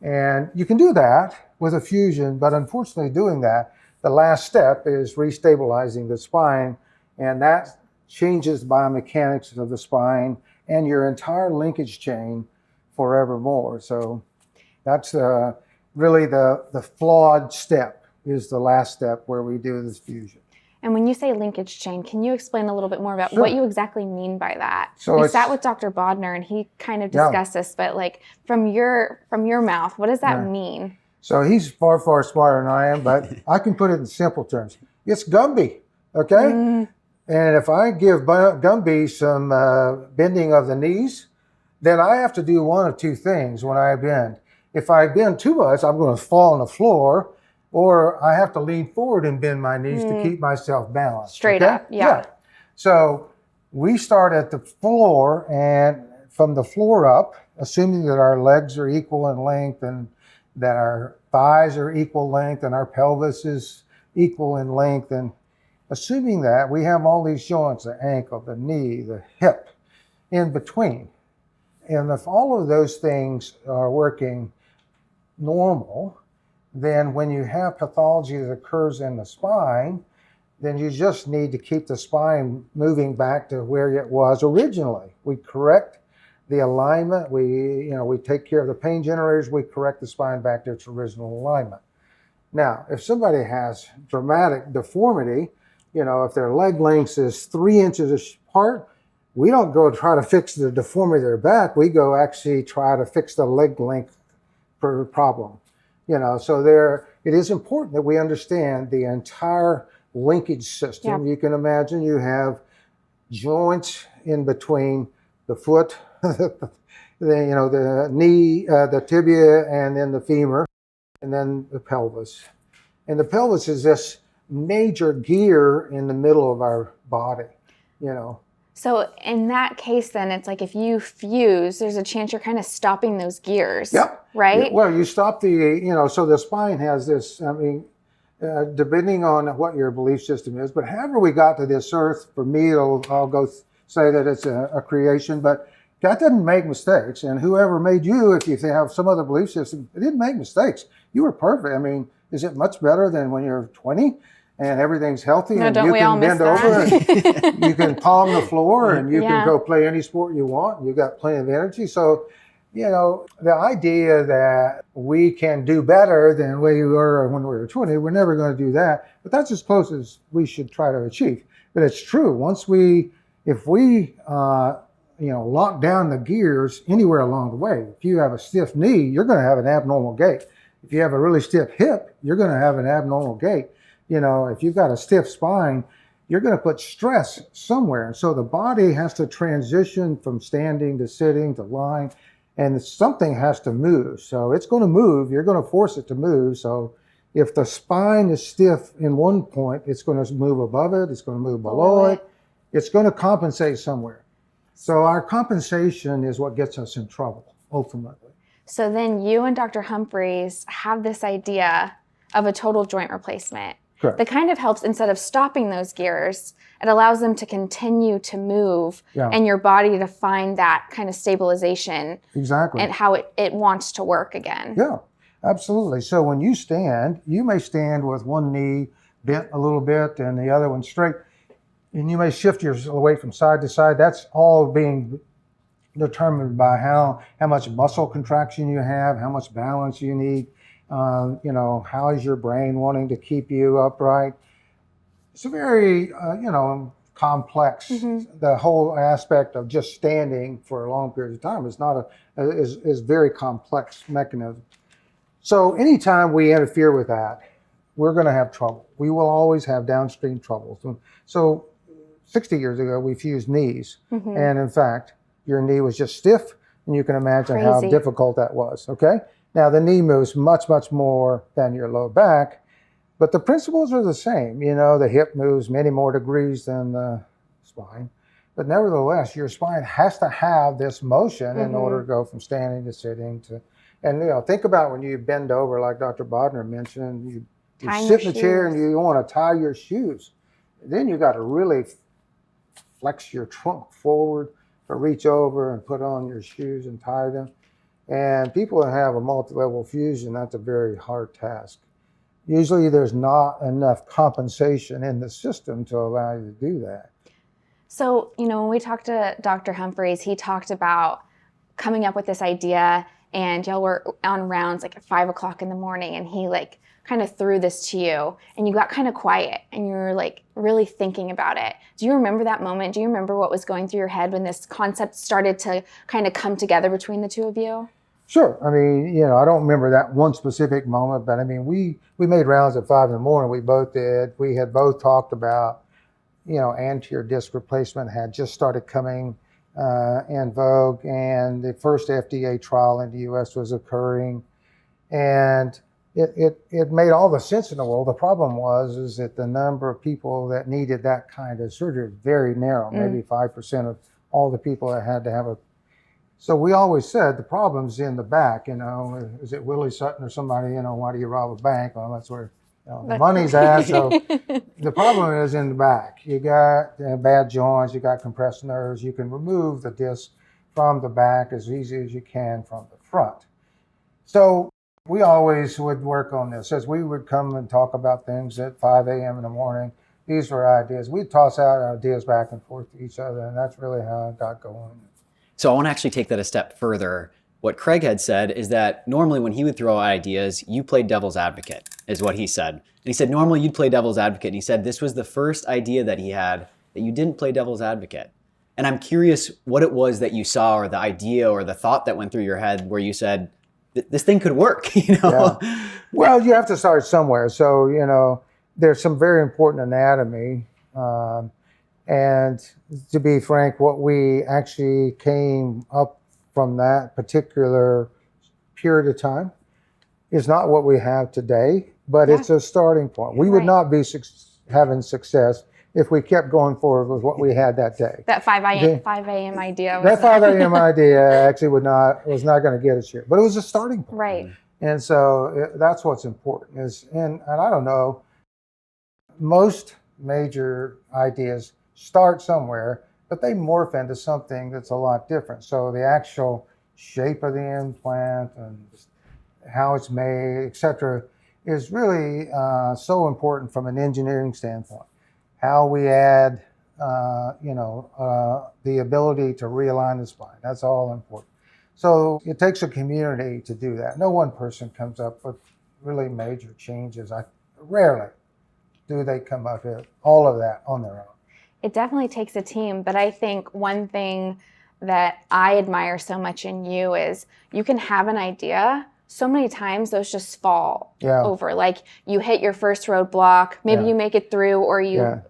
A: And you can do that with a fusion, but unfortunately doing that, the last step is restabilizing the spine, and that changes the biomechanics of the spine and your entire linkage chain forevermore. So that's really the flawed step, is the last step where we do this fusion.
D: And when you say linkage chain, can you explain a little bit more about
A: Sure.
D: what you exactly mean by that?
A: So
D: we sat with Dr. Bodner and he kind of discussed this, but like from your mouth, what does that mean?
A: So he's far, far smarter than I am, but I can put it in simple terms. It's Gumby, okay? And if I give Gumby some bending of the knees, then I have to do one of two things when I bend. If I bend too much, I'm going to fall on the floor, or I have to lean forward and bend my knees to keep myself balanced.
D: Straight up, yeah.
A: So we start at the floor, and from the floor up, assuming that our legs are equal in length and that our thighs are equal length and our pelvis is equal in length, and assuming that we have all these joints, the ankle, the knee, the hip, in between. And if all of those things are working normal, then when you have pathology that occurs in the spine, then you just need to keep the spine moving back to where it was originally. We correct the alignment, we take care of the pain generators, we correct the spine back to its original alignment. Now, if somebody has dramatic deformity, if their leg length is 3 inches apart, we don't go try to fix the deformity of their back. We go actually try to fix the leg length problem. So it is important that we understand the entire linkage system.
D: Yeah.
A: You can imagine you have joints in between the foot, the knee, the tibia, and then the femur, and then the pelvis. And the pelvis is this major gear in the middle of our body,
D: So in that case, then it's like if you fuse, there's a chance you're kind of stopping those gears.
A: Yep.
D: Right?
A: Yeah, well, you stop so the spine has this, depending on what your belief system is, but however we got to this earth, for me, I'll go say that it's a creation, but God didn't make mistakes. And whoever made you, if you have some other belief system, it didn't make mistakes. You were perfect. Is it much better than when you're 20 and everything's healthy and you can bend over and you can palm the floor and you can go play any sport you want and you've got plenty of energy? So, the idea that we can do better than we were when we were 20, we're never going to do that. But that's as close as we should try to achieve. But it's true. If we lock down the gears anywhere along the way, if you have a stiff knee, you're going to have an abnormal gait. If you have a really stiff hip, you're going to have an abnormal gait. If you've got a stiff spine, you're going to put stress somewhere. And so the body has to transition from standing to sitting to lying, and something has to move. So it's going to move. You're going to force it to move. So if the spine is stiff in one point, it's going to move above it. It's going to move below it. It's going to compensate somewhere. So our compensation is what gets us in trouble, ultimately.
D: So then you and Dr. Humphreys have this idea of a total joint replacement.
A: Correct.
D: That kind of helps, instead of stopping those gears, it allows them to continue to move and your body to find that kind of stabilization.
A: Exactly.
D: And how it wants to work again.
A: Yeah, absolutely. So when you stand, you may stand with one knee bent a little bit and the other one straight, and you may shift your weight from side to side. That's all being determined by how much muscle contraction you have, how much balance you need. How is your brain wanting to keep you upright? It's a very, complex.
D: Mm-hmm.
A: The whole aspect of just standing for a long period of time is very complex mechanism. So anytime we interfere with that, we're going to have trouble. We will always have downstream troubles. So 60 years ago, we fused knees.
D: Mm-hmm.
A: And in fact, your knee was just stiff, and you can imagine how difficult that was, okay? Now, the knee moves much, much more than your low back, but the principles are the same. The hip moves many more degrees than the spine. But nevertheless, your spine has to have this motion in order to go from standing to sitting to, and think about when you bend over, like Dr. Bodner mentioned, you sit in the chair and you want to tie your shoes. Then you got to really flex your trunk forward to reach over and put on your shoes and tie them. And people that have a multi-level fusion, that's a very hard task. Usually there's not enough compensation in the system to allow you to do that.
D: So, when we talked to Dr. Humphreys, he talked about coming up with this idea, and y'all were on rounds like at 5 o'clock in the morning, and he kind of threw this to you, and you got kind of quiet, and you were really thinking about it. Do you remember that moment? Do you remember what was going through your head when this concept started to kind of come together between the two of you?
A: Sure. I don't remember that one specific moment, but we made rounds at 5 in the morning. We both did. We had both talked about, anterior disc replacement had just started coming in vogue, and the first FDA trial in the U.S. was occurring, and it made all the sense in the world. The problem is that the number of people that needed that kind of surgery is very narrow, maybe 5% of all the people that had to have So we always said the problem's in the back, is it Willie Sutton or somebody, why do you rob a bank? Well, that's where The money's out. So the problem is in the back. You got bad joints, you got compressed nerves. You can remove the disc from the back as easy as you can from the front. So we always would work on this. As we would come and talk about things at 5 a.m. in the morning, these were ideas. We'd toss out ideas back and forth to each other, and that's really how it got going.
E: So I want to actually take that a step further. What Craig had said is that normally when he would throw out ideas, you played devil's advocate, is what he said. And he said normally you'd play devil's advocate. And he said this was the first idea that he had that you didn't play devil's advocate. And I'm curious what it was that you saw, or the idea or the thought that went through your head where you said, this thing could work, you know?
A: Yeah. Well, you have to start somewhere. So, you know, there's some very important anatomy. And to be frank, what we actually came up from that particular period of time is not what we have today, but it's a starting point. We would not be having success if we kept going forward with what we had that day.
D: That 5 a.m. idea.
A: That 5 a.m. idea actually was not going to get us here, but it was a starting point.
D: Right.
A: And so that's what's important is, and I don't know, most major ideas start somewhere, but they morph into something that's a lot different. So the actual shape of the implant and how it's made, et cetera, is really so important from an engineering standpoint. How we add, the ability to realign the spine. That's all important. So it takes a community to do that. No one person comes up with really major changes. Rarely do they come up with all of that on their own.
D: It definitely takes a team, but I think one thing that I admire so much in you is you can have an idea. So many times those just fall over. Like you hit your first roadblock, maybe you make it through, or you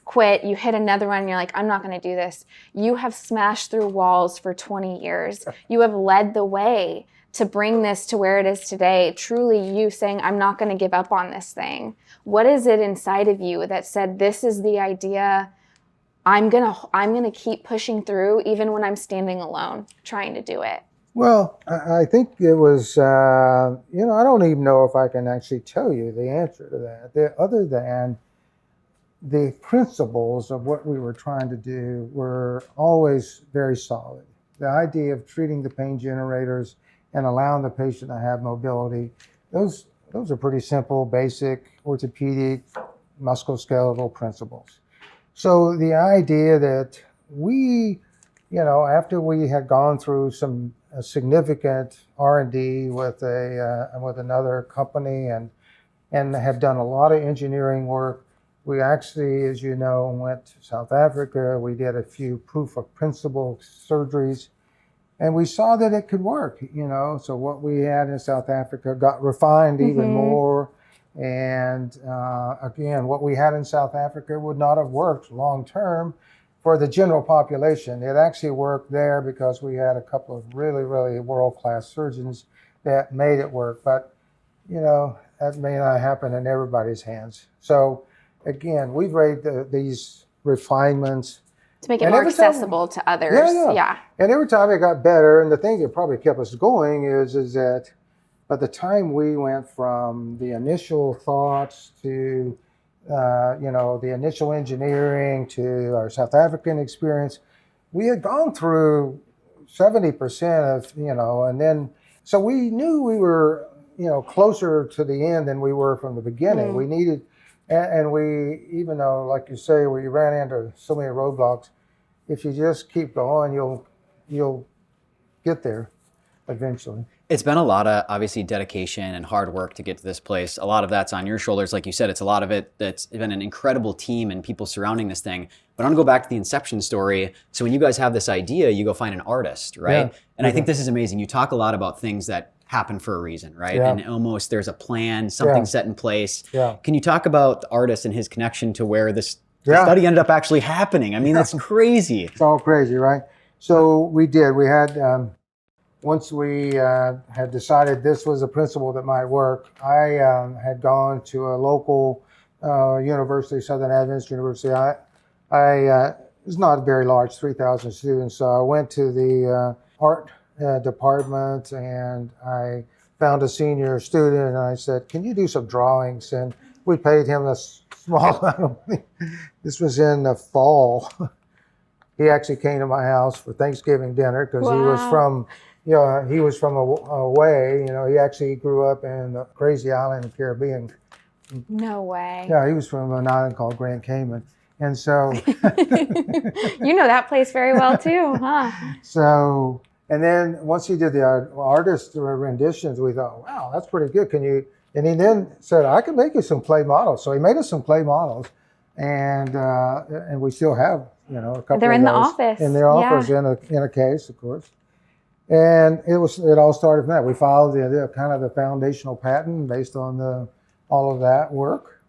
D: quit, you hit another one and you're like, I'm not going to do this. You have smashed through walls for 20 years. You have led the way to bring this to where it is today. Truly you saying, I'm not going to give up on this thing. What is it inside of you that said, this is the idea, I'm gonna keep pushing through even when I'm standing alone trying to do it?
A: Well, I think it was, I don't even know if I can actually tell you the answer to that. Other than the principles of what we were trying to do were always very solid. The idea of treating the pain generators and allowing the patient to have mobility, those are pretty simple, basic orthopedic musculoskeletal principles. So the idea that we, after we had gone through some significant R&D with another company and have done a lot of engineering work, we actually, as you know, went to South Africa. We did a few proof of principle surgeries, and we saw that it could work. So what we had in South Africa got refined even more. And again, what we had in South Africa would not have worked long term for the general population. It actually worked there because we had a couple of really, really world-class surgeons that made it work. But, that may not happen in everybody's hands. So again, we've made these refinements
D: to make it more accessible to others. Yeah.
A: And every time it got better, and the thing that probably kept us going is that by the time we went from the initial thoughts to, the initial engineering to our South African experience, we had gone through 70% of, and then, so we knew we were, closer to the end than we were from the beginning. We needed, and we, even though, like you say, we ran into so many roadblocks, if you just keep going, you'll get there eventually.
E: It's been a lot of obviously dedication and hard work to get to this place. A lot of that's on your shoulders. Like you said, it's a lot of it that's been an incredible team and people surrounding this thing. But I want to go back to the inception story. So when you guys have this idea, you go find an artist, right?
A: Yeah.
E: And I think this is amazing. You talk a lot about things that happen for a reason, right?
A: Yeah.
E: And almost there's a plan, something set in place.
A: Yeah.
E: Can you talk about the artist and his connection to where this study ended up actually happening? I mean, that's crazy.
A: It's all crazy, right? So we did. We had... Once we had decided this was a principle that might work, I had gone to a local university, Southern Adventist University. It's not very large, 3,000 students. So I went to the art department and I found a senior student and I said, can you do some drawings? And we paid him a small amount of money. This was in the fall. He actually came to my house for Thanksgiving dinner because he was
D: Wow.
A: from, he was from away. He actually grew up in a crazy island in the Caribbean.
D: No way.
A: Yeah, he was from an island called Grand Cayman. And so,
D: You know that place very well too, huh?
A: and then once he did the artist renditions, we thought, wow, that's pretty good. And he then said, I can make you some clay models. So he made us some clay models, and we still have, a couple
D: They're
A: of
D: in the
A: those
D: office.
A: in their office in a case, of course. And it all started from that. We followed the kind of the foundational patent based on all of that work.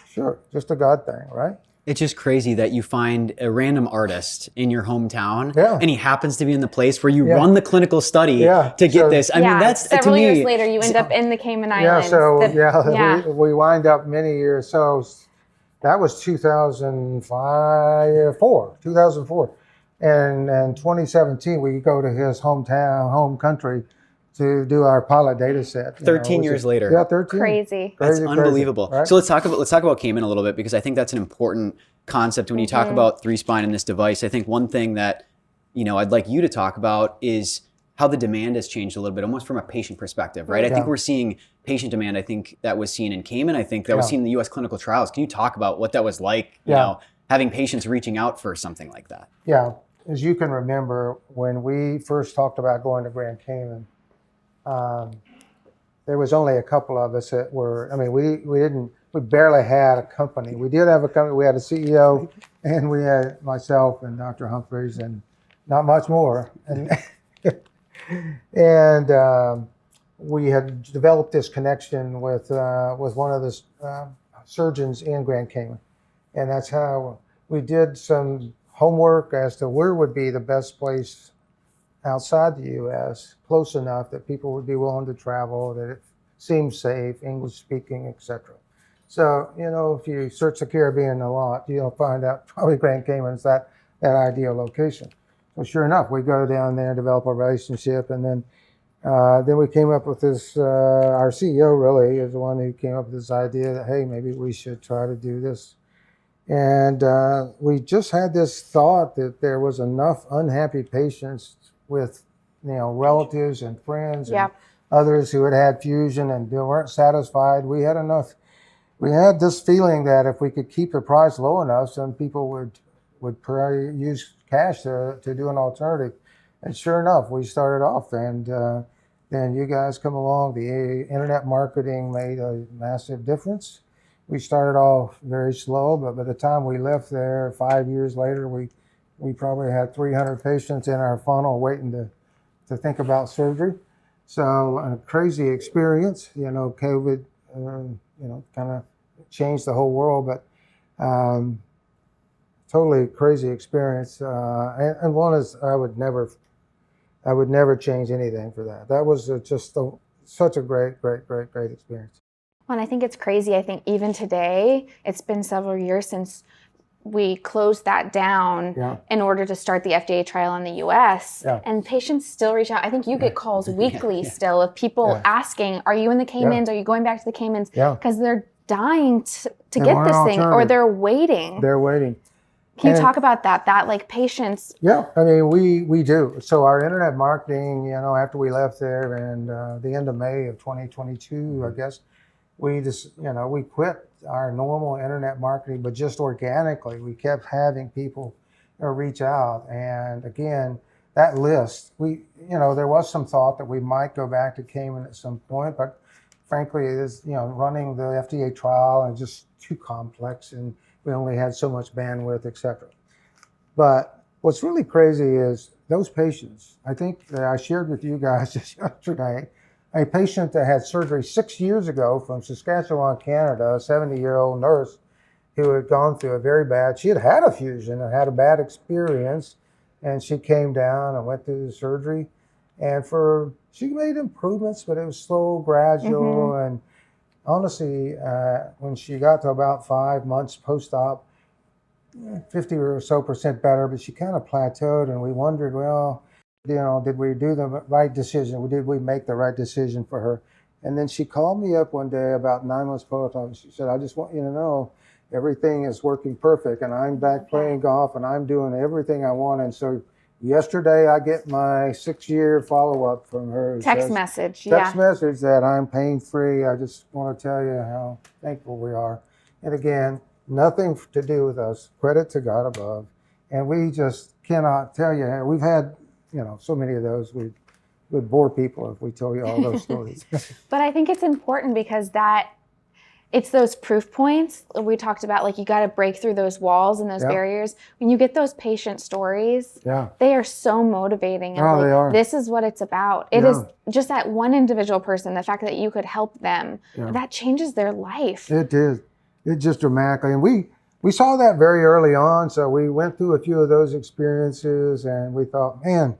A: Sure, just a God thing, right?
E: It's just crazy that you find a random artist in your hometown,
A: Yeah.
E: and he happens to be in the place where you
A: Yeah.
E: run the clinical study
A: Yeah.
E: to get
A: So-
E: this. I mean, that's to
D: several
E: me.
D: years later, you end up in the Cayman Islands.
A: We wind up many years. So that was 2004. And in 2017, we go to his home country, to do our pilot data set.
E: 13 years later.
A: Yeah, 13.
D: Crazy.
E: That's
A: Crazy,
E: unbelievable.
A: right?
E: So let's talk about Cayman a little bit, because I think that's an important concept when you talk about 3-spine in this device. I think one thing that I'd like you to talk about is how the demand has changed a little bit, almost from a patient perspective, right? I think we're seeing patient demand. I think that was seen in Cayman. I think that was seen in the U.S. clinical trials. Can you talk about what that was like? Having patients reaching out for something like that.
A: Yeah, as you can remember, when we first talked about going to Grand Cayman, there was only a couple of us that were. I mean, we barely had a company. We did have a company. We had a CEO, and we had myself and Dr. Humphreys, and not much more. And we had developed this connection with one of the surgeons in Grand Cayman, and that's how we did some homework as to where would be the best place outside the U.S., close enough that people would be willing to travel, that it seems safe, English speaking, etc. So, if you search the Caribbean a lot, you'll find out probably Grand Cayman's that ideal location. So sure enough, we go down there, develop a relationship, and then we came up with this, our CEO really is the one who came up with this idea that, hey, maybe we should try to do this. And we just had this thought that there was enough unhappy patients with, relatives and friends and others who had fusion and they weren't satisfied. We had this feeling that if we could keep the price low enough, some people would probably use cash to do an alternative. And sure enough, we started off, and then you guys come along. The internet marketing made a massive difference. We started off very slow, but by the time we left there 5 years later, we probably had 300 patients in our funnel waiting to think about surgery. So a crazy experience. COVID, kind of changed the whole world, but totally crazy experience. And one is I would never change anything for that. That was such a great experience.
D: Well, and I think it's crazy. I think even today, it's been several years since we closed that down in order to start the FDA trial in the US. And patients still reach out. I think you get calls weekly still of people asking, are you in the Caymans? Are you going back to the Caymans? Because they're dying to get this thing, or they're waiting.
A: They're waiting.
D: Can you talk about that like patients?
A: Yeah, I mean, we do. So our internet marketing, after we left there and the end of May of 2022, I guess, we just, we quit our normal internet marketing, but just organically, we kept having people reach out. And again, that list, there was some thought that we might go back to Cayman at some point, but frankly, it is, running the FDA trial is just too complex, and we only had so much bandwidth, etc. But what's really crazy is those patients. I think that I shared with you guys just yesterday, a patient that had surgery 6 years ago from Saskatchewan, Canada, a 70-year-old nurse who had gone through she had had a fusion and had a bad experience, and she came down and went through the surgery, and she made improvements, but it was slow, gradual, and honestly, when she got to about 5 months post-op, 50 or so % better, but she kind of plateaued, and we wondered, well, did we do the right decision? Did we make the right decision for her? And then she called me up one day about 9 months postpartum. She said, I just want you to know everything is working perfect, and I'm back playing golf, and I'm doing everything I want. And so yesterday I get my 6-year follow-up from her.
D: Text message,
A: Text message that I'm pain-free. I just want to tell you how thankful we are. And again, nothing to do with us. Credit to God above. And we just cannot tell you. We've had, so many of those. We'd bore people if we told you all those stories.
D: But I think it's important because it's those proof points we talked about. Like, you got to break through those walls and those barriers. When you get those patient stories, they are so motivating. And
A: they are.
D: This is what it's about. It is just that one individual person, the fact that you could help them, that changes their life.
A: It did. It just dramatically. And we saw that very early on. So we went through a few of those experiences, and we thought, man,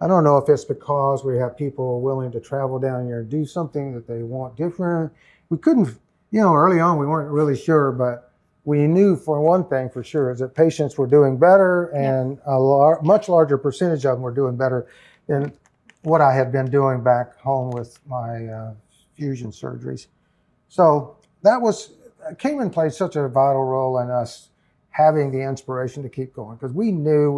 A: I don't know if it's because we have people willing to travel down here and do something that they want different. We couldn't, early on we weren't really sure, but we knew for one thing for sure is that patients were doing better, and a much larger percentage of them were doing better than what I had been doing back home with my fusion surgeries. So Cayman played such a vital role in us having the inspiration to keep going, because we knew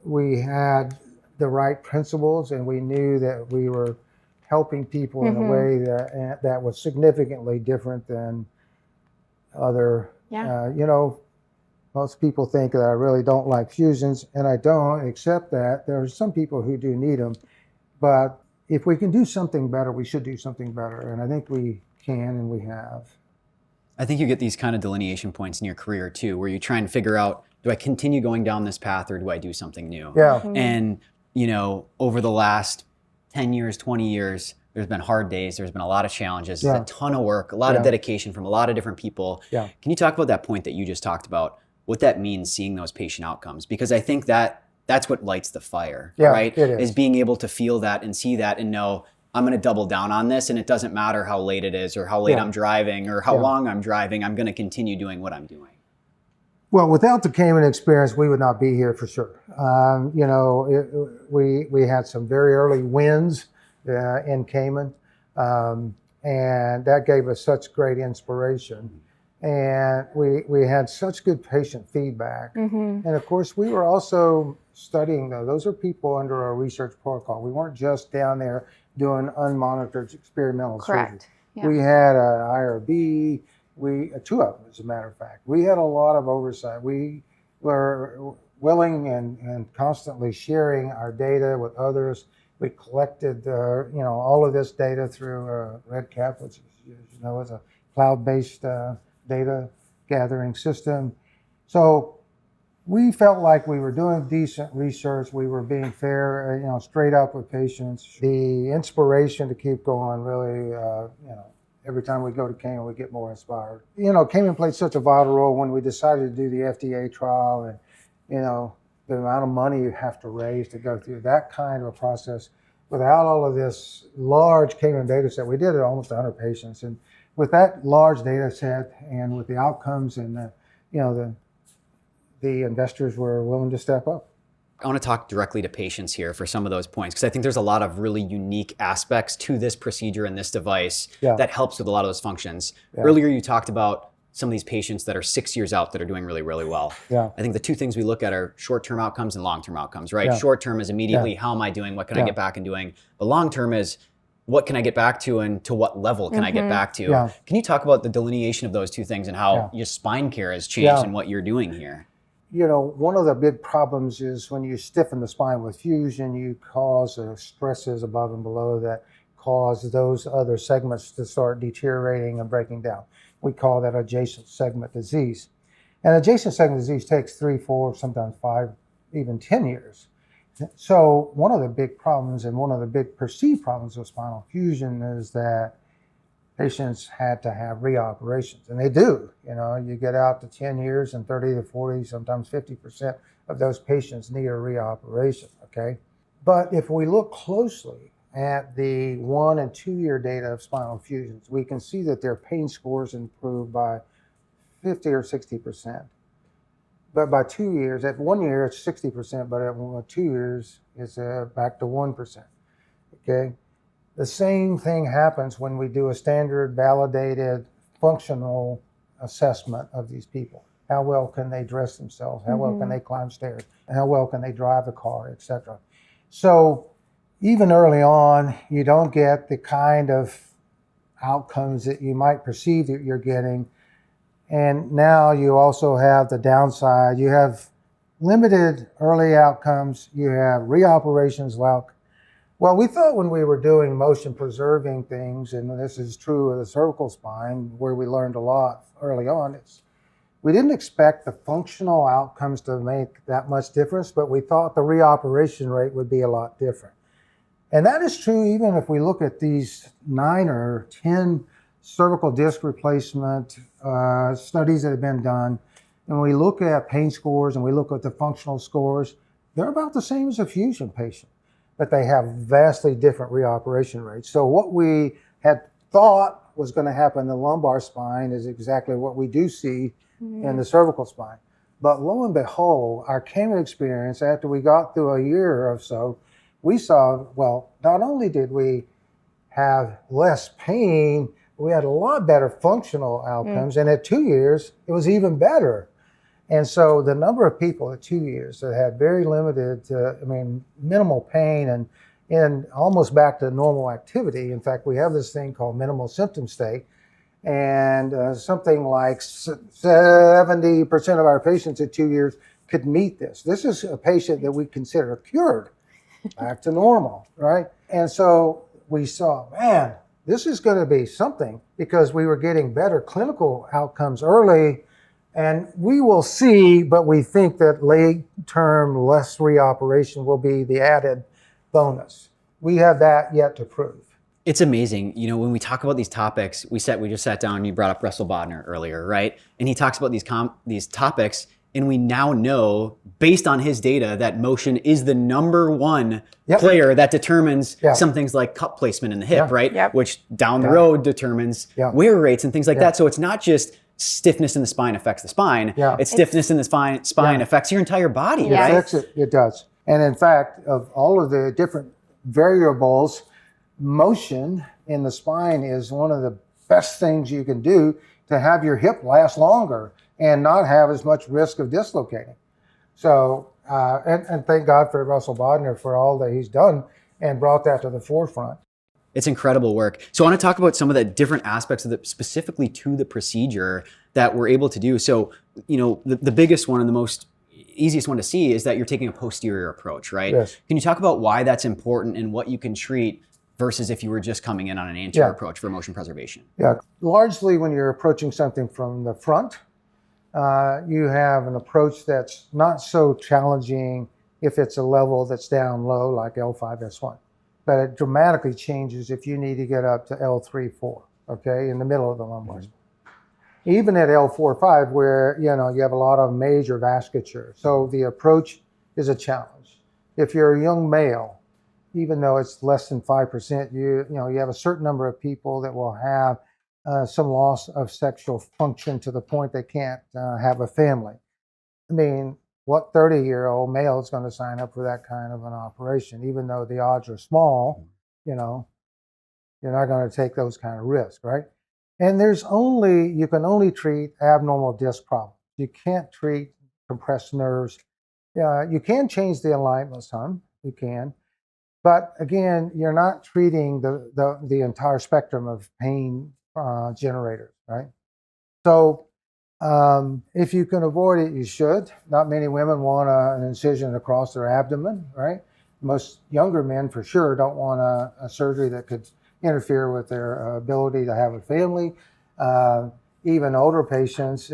A: we had the right principles, and we knew that we were helping people in a way that was significantly different than other. Most people think that I really don't like fusions, and I don't, except that there are some people who do need them. But if we can do something better, we should do something better, and I think we can, and we have.
E: I think you get these kind of delineation points in your career too, where you try and figure out, do I continue going down this path, or do I do something new?
A: Yeah.
E: And, over the last 10 years, 20 years, there's been hard days. There's been a lot of challenges. There's a ton of work, a lot of dedication from a lot of different people.
A: Yeah.
E: Can you talk about that point that you just talked about, what that means, seeing those patient outcomes? Because I think that's what lights the fire, right?
A: It is
E: being able to feel that and see that and know, I'm going to double down on this, and it doesn't matter how late it is or how late I'm driving or how long I'm driving. I'm going to continue doing what I'm doing.
A: Well, without the Cayman experience, we would not be here for sure. We had some very early wins in Cayman, and that gave us such great inspiration. And we had such good patient feedback. And of course, we were also studying, though. Those are people under a research protocol. We weren't just down there doing unmonitored experimental surgery. Yeah. We had an IRB, two of them, as a matter of fact. We had a lot of oversight. We were willing and constantly sharing our data with others. We collected, all of this data through Redefining, which is a cloud-based data gathering system. So we felt like we were doing decent research. We were being fair, straight up with patients. The inspiration to keep going really, every time we go to Cayman, we get more inspired. Cayman played such a vital role when we decided to do the FDA trial, and, the amount of money you have to raise to go through that kind of a process. Without all of this large Cayman data set, we did it almost 100 patients. And with that large data set and with the outcomes and the investors were willing to step up.
E: I want to talk directly to patients here for some of those points, because I think there's a lot of really unique aspects to this procedure and this device that helps with a lot of those functions. Earlier, you talked about some of these patients that are 6 years out that are doing really, really well. I think the two things we look at are short-term outcomes and long-term outcomes, right? Short-term is immediately, how am I doing? What can I get back and doing? But long-term is, what can I get back to, and to what level can I get back to? Can you talk about the delineation of those two things and how your spine care has changed and what you're doing here?
A: One of the big problems is when you stiffen the spine with fusion, you cause stresses above and below that cause those other segments to start deteriorating and breaking down. We call that adjacent segment disease. And adjacent segment disease takes 3, 4, sometimes 5, even 10 years. So one of the big problems, and one of the big perceived problems with spinal fusion, is that patients had to have reoperations, and they do. You get out to 10 years, and 30 to 40, sometimes 50% of those patients need a reoperation, okay? But if we look closely at the 1 and 2 year data of spinal fusions, we can see that their pain scores improve by 50 or 60%. But by 2 years, at 1 year, it's 60%, but at 2 years, it's back to 1%, okay? The same thing happens when we do a standard validated functional assessment of these people. How well can they dress themselves? How well can they climb stairs? How well can they drive a car, etc. So even early on, you don't get the kind of outcomes that you might perceive that you're getting. And now you also have the downside. You have limited early outcomes. You have reoperations. Well, we thought when we were doing motion preserving things, and this is true of the cervical spine, where we learned a lot early on, we didn't expect the functional outcomes to make that much difference, but we thought the reoperation rate would be a lot different. And that is true even if we look at these 9 or 10 cervical disc replacement studies that have been done, and we look at pain scores and we look at the functional scores, they're about the same as a fusion patient, but they have vastly different reoperation rates. So what we had thought was going to happen in the lumbar spine is exactly what we do see in the cervical spine. But lo and behold, our Cayman experience, after we got through a year or so, we saw, well, not only did we have less pain, we had a lot better functional outcomes. And at 2 years, it was even better. And so the number of people at 2 years that had very limited, minimal pain and almost back to normal activity. In fact, we have this thing called minimal symptom state. And something like 70% of our patients at 2 years could meet this. This is a patient that we consider cured, back to normal, right? And so we saw, man, this is going to be something, because we were getting better clinical outcomes early. And we will see, but we think that late-term, less reoperation will be the added bonus. We have that yet to prove.
E: It's amazing. You know, when we talk about these topics, we just sat down and you brought up Russell Bodner earlier, right? And he talks about these topics, and we now know, based on his data, that motion is the number one player that determines some things like cup placement in the hip, right?
D: Yep.
E: Which down the road determines wear rates and things like that. So it's not just stiffness in the spine affects the spine. It's stiffness in the spine affects your entire body,
A: It
E: right?
A: affects it. It does. And in fact, of all of the different variables, motion in the spine is one of the best things you can do to have your hip last longer and not have as much risk of dislocating. So, and thank God for Russell Bodner for all that he's done and brought that to the forefront.
E: It's incredible work. So I want to talk about some of the different aspects of specifically to the procedure that we're able to do. So, you know, the biggest one and the most easiest one to see is that you're taking a posterior approach, right?
A: Yes.
E: Can you talk about why that's important and what you can treat versus if you were just coming in on an anterior approach for motion preservation?
A: Yeah, largely when you're approaching something from the front, you have an approach that's not so challenging if it's a level that's down low like L5S1. But it dramatically changes if you need to get up to L3, 4, okay, in the middle of the lumbar spine. Even at L4, 5, where you have a lot of major vasculature. So the approach is a challenge. If you're a young male, even though it's less than 5%, you have a certain number of people that will have some loss of sexual function to the point they can't have a family. I mean, what 30-year-old male is going to sign up for that kind of an operation? Even though the odds are small, you're not going to take those kind of risks, right? And you can only treat abnormal disc problems. You can't treat compressed nerves. You can change the alignment some, you can. But again, you're not treating the entire spectrum of pain generators, right? So if you can avoid it, you should. Not many women want an incision across their abdomen, right? Most younger men, for sure, don't want a surgery that could interfere with their ability to have a family. Even older patients,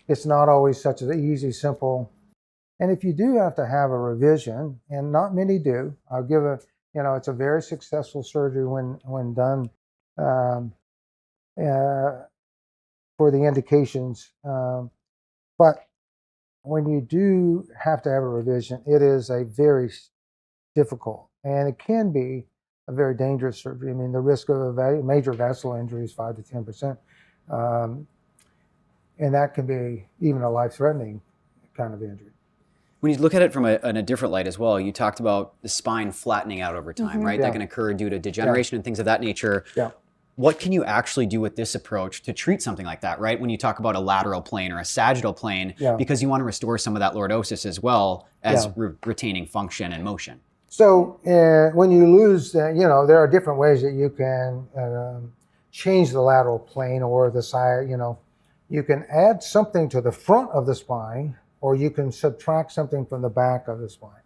A: it's not always such an easy, simple. And if you do have to have a revision, and not many do, I'll give it's a very successful surgery when done for the indications. But when you do have to have a revision, it is a very difficult, and it can be a very dangerous surgery. I mean, the risk of a major vessel injury is 5 to 10%. And that can be even a life-threatening kind of injury.
E: When you look at it from in a different light as well, you talked about the spine flattening out over time, right?
A: Yeah.
E: That can occur due to degeneration and things of that nature.
A: Yeah.
E: What can you actually do with this approach to treat something like that, right? When you talk about a lateral plane or a sagittal plane,
A: Yeah.
E: because you want to restore some of that lordosis as well as
A: Yeah.
E: retaining function and motion.
A: So when you lose, there are different ways that you can change the lateral plane or the side. You can add something to the front of the spine, or you can subtract something from the back of the spine.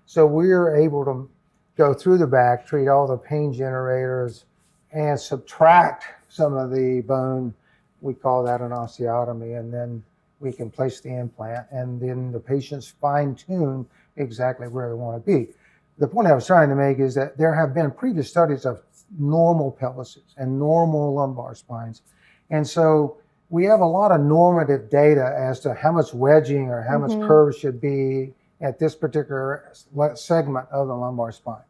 A: So we're able to go through the back, treat all the pain generators, and subtract some of the bone. We call that an osteotomy, and then we can place the implant, and then the patients fine-tune exactly where they want to be. The point I was trying to make is that there have been previous studies of normal pelvises and normal lumbar spines. And so we have a lot of normative data as to how much wedging or how much curve should be at this particular segment of the lumbar spine.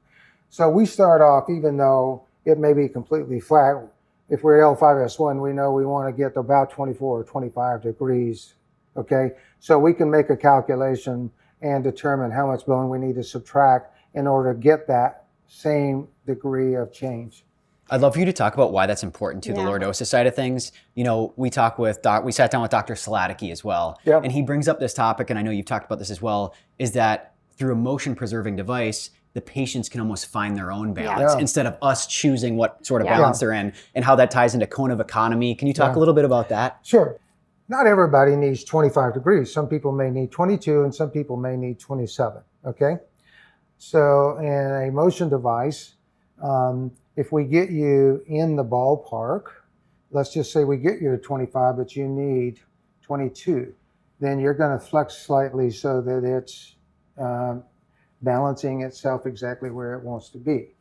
A: So we start off, even though it may be completely flat, if we're at L5S1, we know we want to get to about 24 or 25 degrees, okay? So we can make a calculation and determine how much bone we need to subtract in order to get that same degree of change.
E: I'd love for you to talk about why that's important to the lordosis side of things. We sat down with Dr. Slaticky as well,
A: Yep.
E: and he brings up this topic, and I know you've talked about this as well, is that through a motion preserving device, the patients can almost find their own balance
A: Yeah.
E: instead of us choosing what sort of
D: Yeah.
E: balance they're in, and how that ties into cone of economy. Can you talk a little bit about that?
A: Sure. Not everybody needs 25 degrees. Some people may need 22 and some people may need 27, okay? So in a motion device, if we get you in the ballpark, let's just say we get you to 25, but you need 22, then you're going to flex slightly so that it's balancing itself exactly where it wants to be.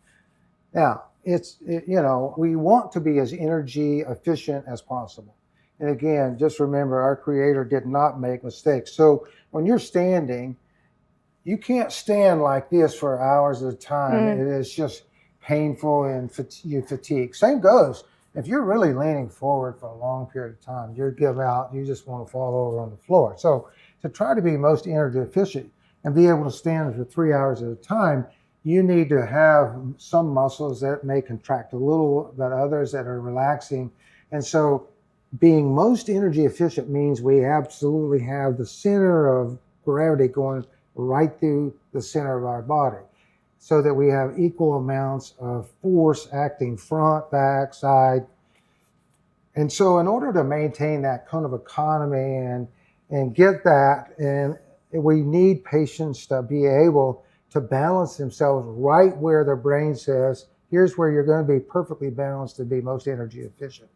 A: Now, we want to be as energy efficient as possible. And again, just remember, our creator did not make mistakes. So when you're standing, you can't stand like this for hours at a time. It is just painful and you fatigue. Same goes. If you're really leaning forward for a long period of time, you give out, you just want to fall over on the floor. So to try to be most energy efficient and be able to stand for 3 hours at a time, you need to have some muscles that may contract a little, but others that are relaxing. And so being most energy efficient means we absolutely have the center of gravity going right through the center of our body so that we have equal amounts of force acting front, back, side. And so in order to maintain that cone of economy and get that, and we need patients to be able to balance themselves right where their brain says, here's where you're going to be perfectly balanced to be most energy efficient.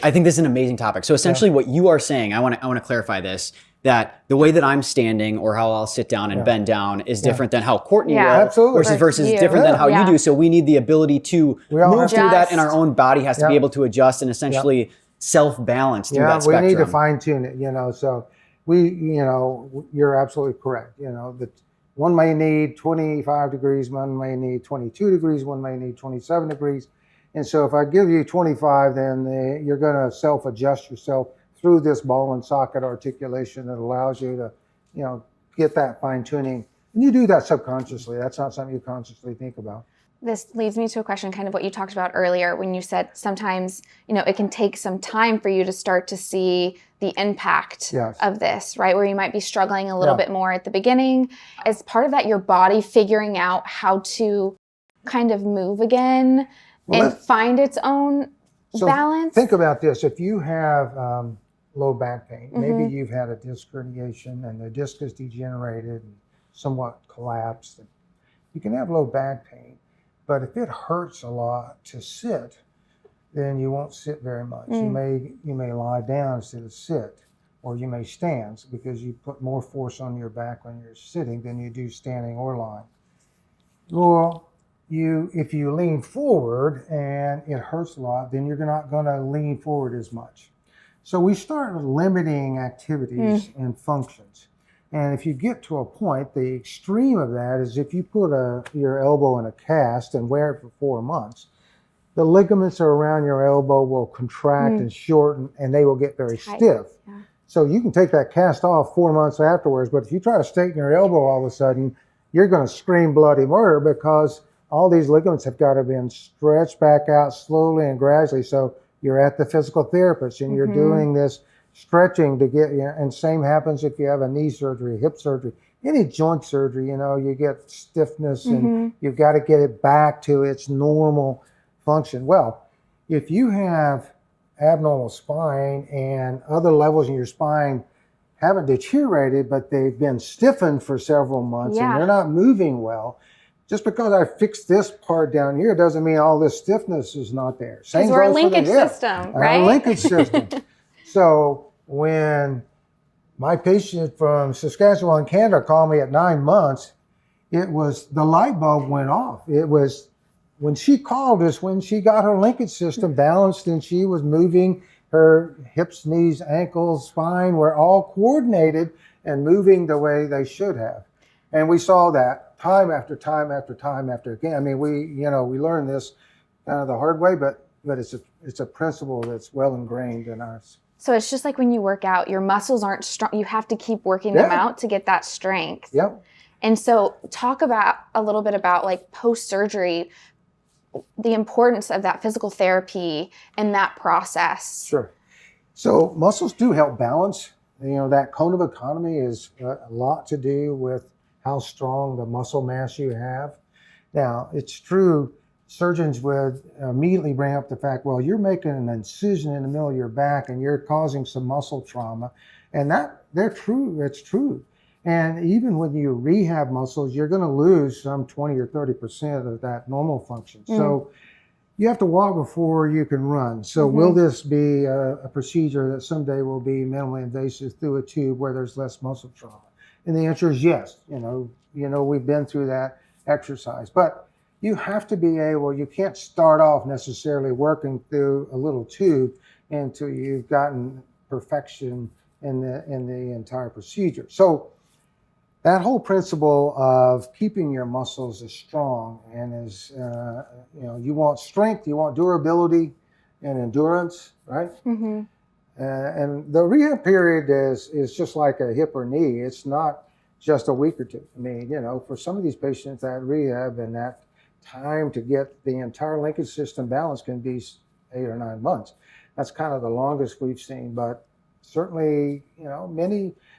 E: I think this is an amazing topic. So essentially what you are saying, I want to clarify this, that the way that I'm standing or how I'll sit down and bend down is different than how Courtney will,
A: Absolutely.
E: versus
D: you.
E: different than how
D: Yeah.
E: you do. So we need the ability to
A: all
E: move
A: have
E: through that,
D: to-
E: and our own body has to be able to adjust and essentially self-balance through that
A: we
E: spectrum.
A: need to fine tune it, so you're absolutely correct. That one may need 25 degrees, one may need 22 degrees, one may need 27 degrees. And so if I give you 25, then you're going to self-adjust yourself through this ball and socket articulation that allows you to, get that fine tuning. And you do that subconsciously. That's not something you consciously think about.
D: This leads me to a question, kind of what you talked about earlier when you said sometimes, it can take some time for you to start to see the impact of this, right? Where you might be struggling a little bit more at the beginning. As part of that, your body figuring out how to kind of move again and find its own balance.
A: Think about this. If you have low back pain, maybe you've had a disc herniation and the disc is degenerated and somewhat collapsed. You can have low back pain, but if it hurts a lot to sit, then you won't sit very much. You may lie down instead of sit, or you may stand because you put more force on your back when you're sitting than you do standing or lying. Well, if you lean forward and it hurts a lot, then you're not going to lean forward as much. So we start limiting activities and functions. And if you get to a point, the extreme of that is if you put your elbow in a cast and wear it for 4 months, the ligaments around your elbow will contract and shorten, and they will get very stiff. So you can take that cast off 4 months afterwards, but if you try to straighten your elbow all of a sudden, you're going to scream bloody murder because all these ligaments have got to be stretched back out slowly and gradually. So you're at the physical therapist and you're doing this stretching to get, and same happens if you have a knee surgery, hip surgery, any joint surgery, you get stiffness and you've got to get it back to its normal function. Well, if you have abnormal spine and other levels in your spine haven't deteriorated, but they've been stiffened for several months and they're not moving well, just because I fixed this part down here doesn't mean all this stiffness is not there.
D: Because we're a linkage system, right?
A: A linkage system. So when my patient from Saskatchewan, Canada called me at 9 months, it was the light bulb went off. It was when she called us, when she got her linkage system balanced and she was moving her hips, knees, ankles, spine were all coordinated and moving the way they should have. And we saw that time after time after time after again. I mean, we learned this kind of the hard way, but it's a principle that's well ingrained in us.
D: So it's just like when you work out, your muscles aren't strong. You have to keep working them out to get that strength.
A: Yep.
D: And so talk about a little bit about like post-surgery, the importance of that physical therapy and that process.
A: Sure. So muscles do help balance. That cone of economy is a lot to do with how strong the muscle mass you have. Now, it's true, surgeons would immediately bring up the fact, well, you're making an incision in the middle of your back and you're causing some muscle trauma. And that's true. And even when you rehab muscles, you're going to lose some 20 or 30% of that normal function. So you have to walk before you can run. So will this be a procedure that someday will be minimally invasive through a tube where there's less muscle trauma? And the answer is yes. We've been through that exercise. But you have to be able, you can't start off necessarily working through a little tube until you've gotten perfection in the entire procedure. So that whole principle of keeping your muscles as strong and as, you want strength, you want durability and endurance, right? And the rehab period is just like a hip or knee. It's not just a week or two. I mean, for some of these patients, that rehab and that time to get the entire linkage system balanced can be 8 or 9 months. That's kind of the longest we've seen, but certainly,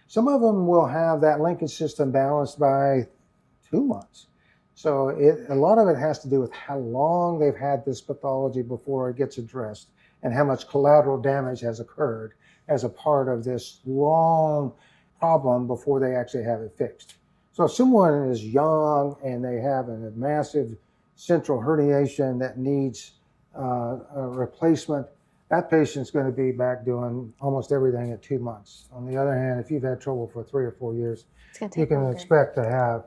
A: some of them will have that linkage system balanced by 2 months. So a lot of it has to do with how long they've had this pathology before it gets addressed and how much collateral damage has occurred as a part of this long problem before they actually have it fixed. So if someone is young and they have a massive central herniation that needs a replacement, that patient's going to be back doing almost everything at 2 months. On the other hand, if you've had trouble for 3 or 4 years, you can expect to have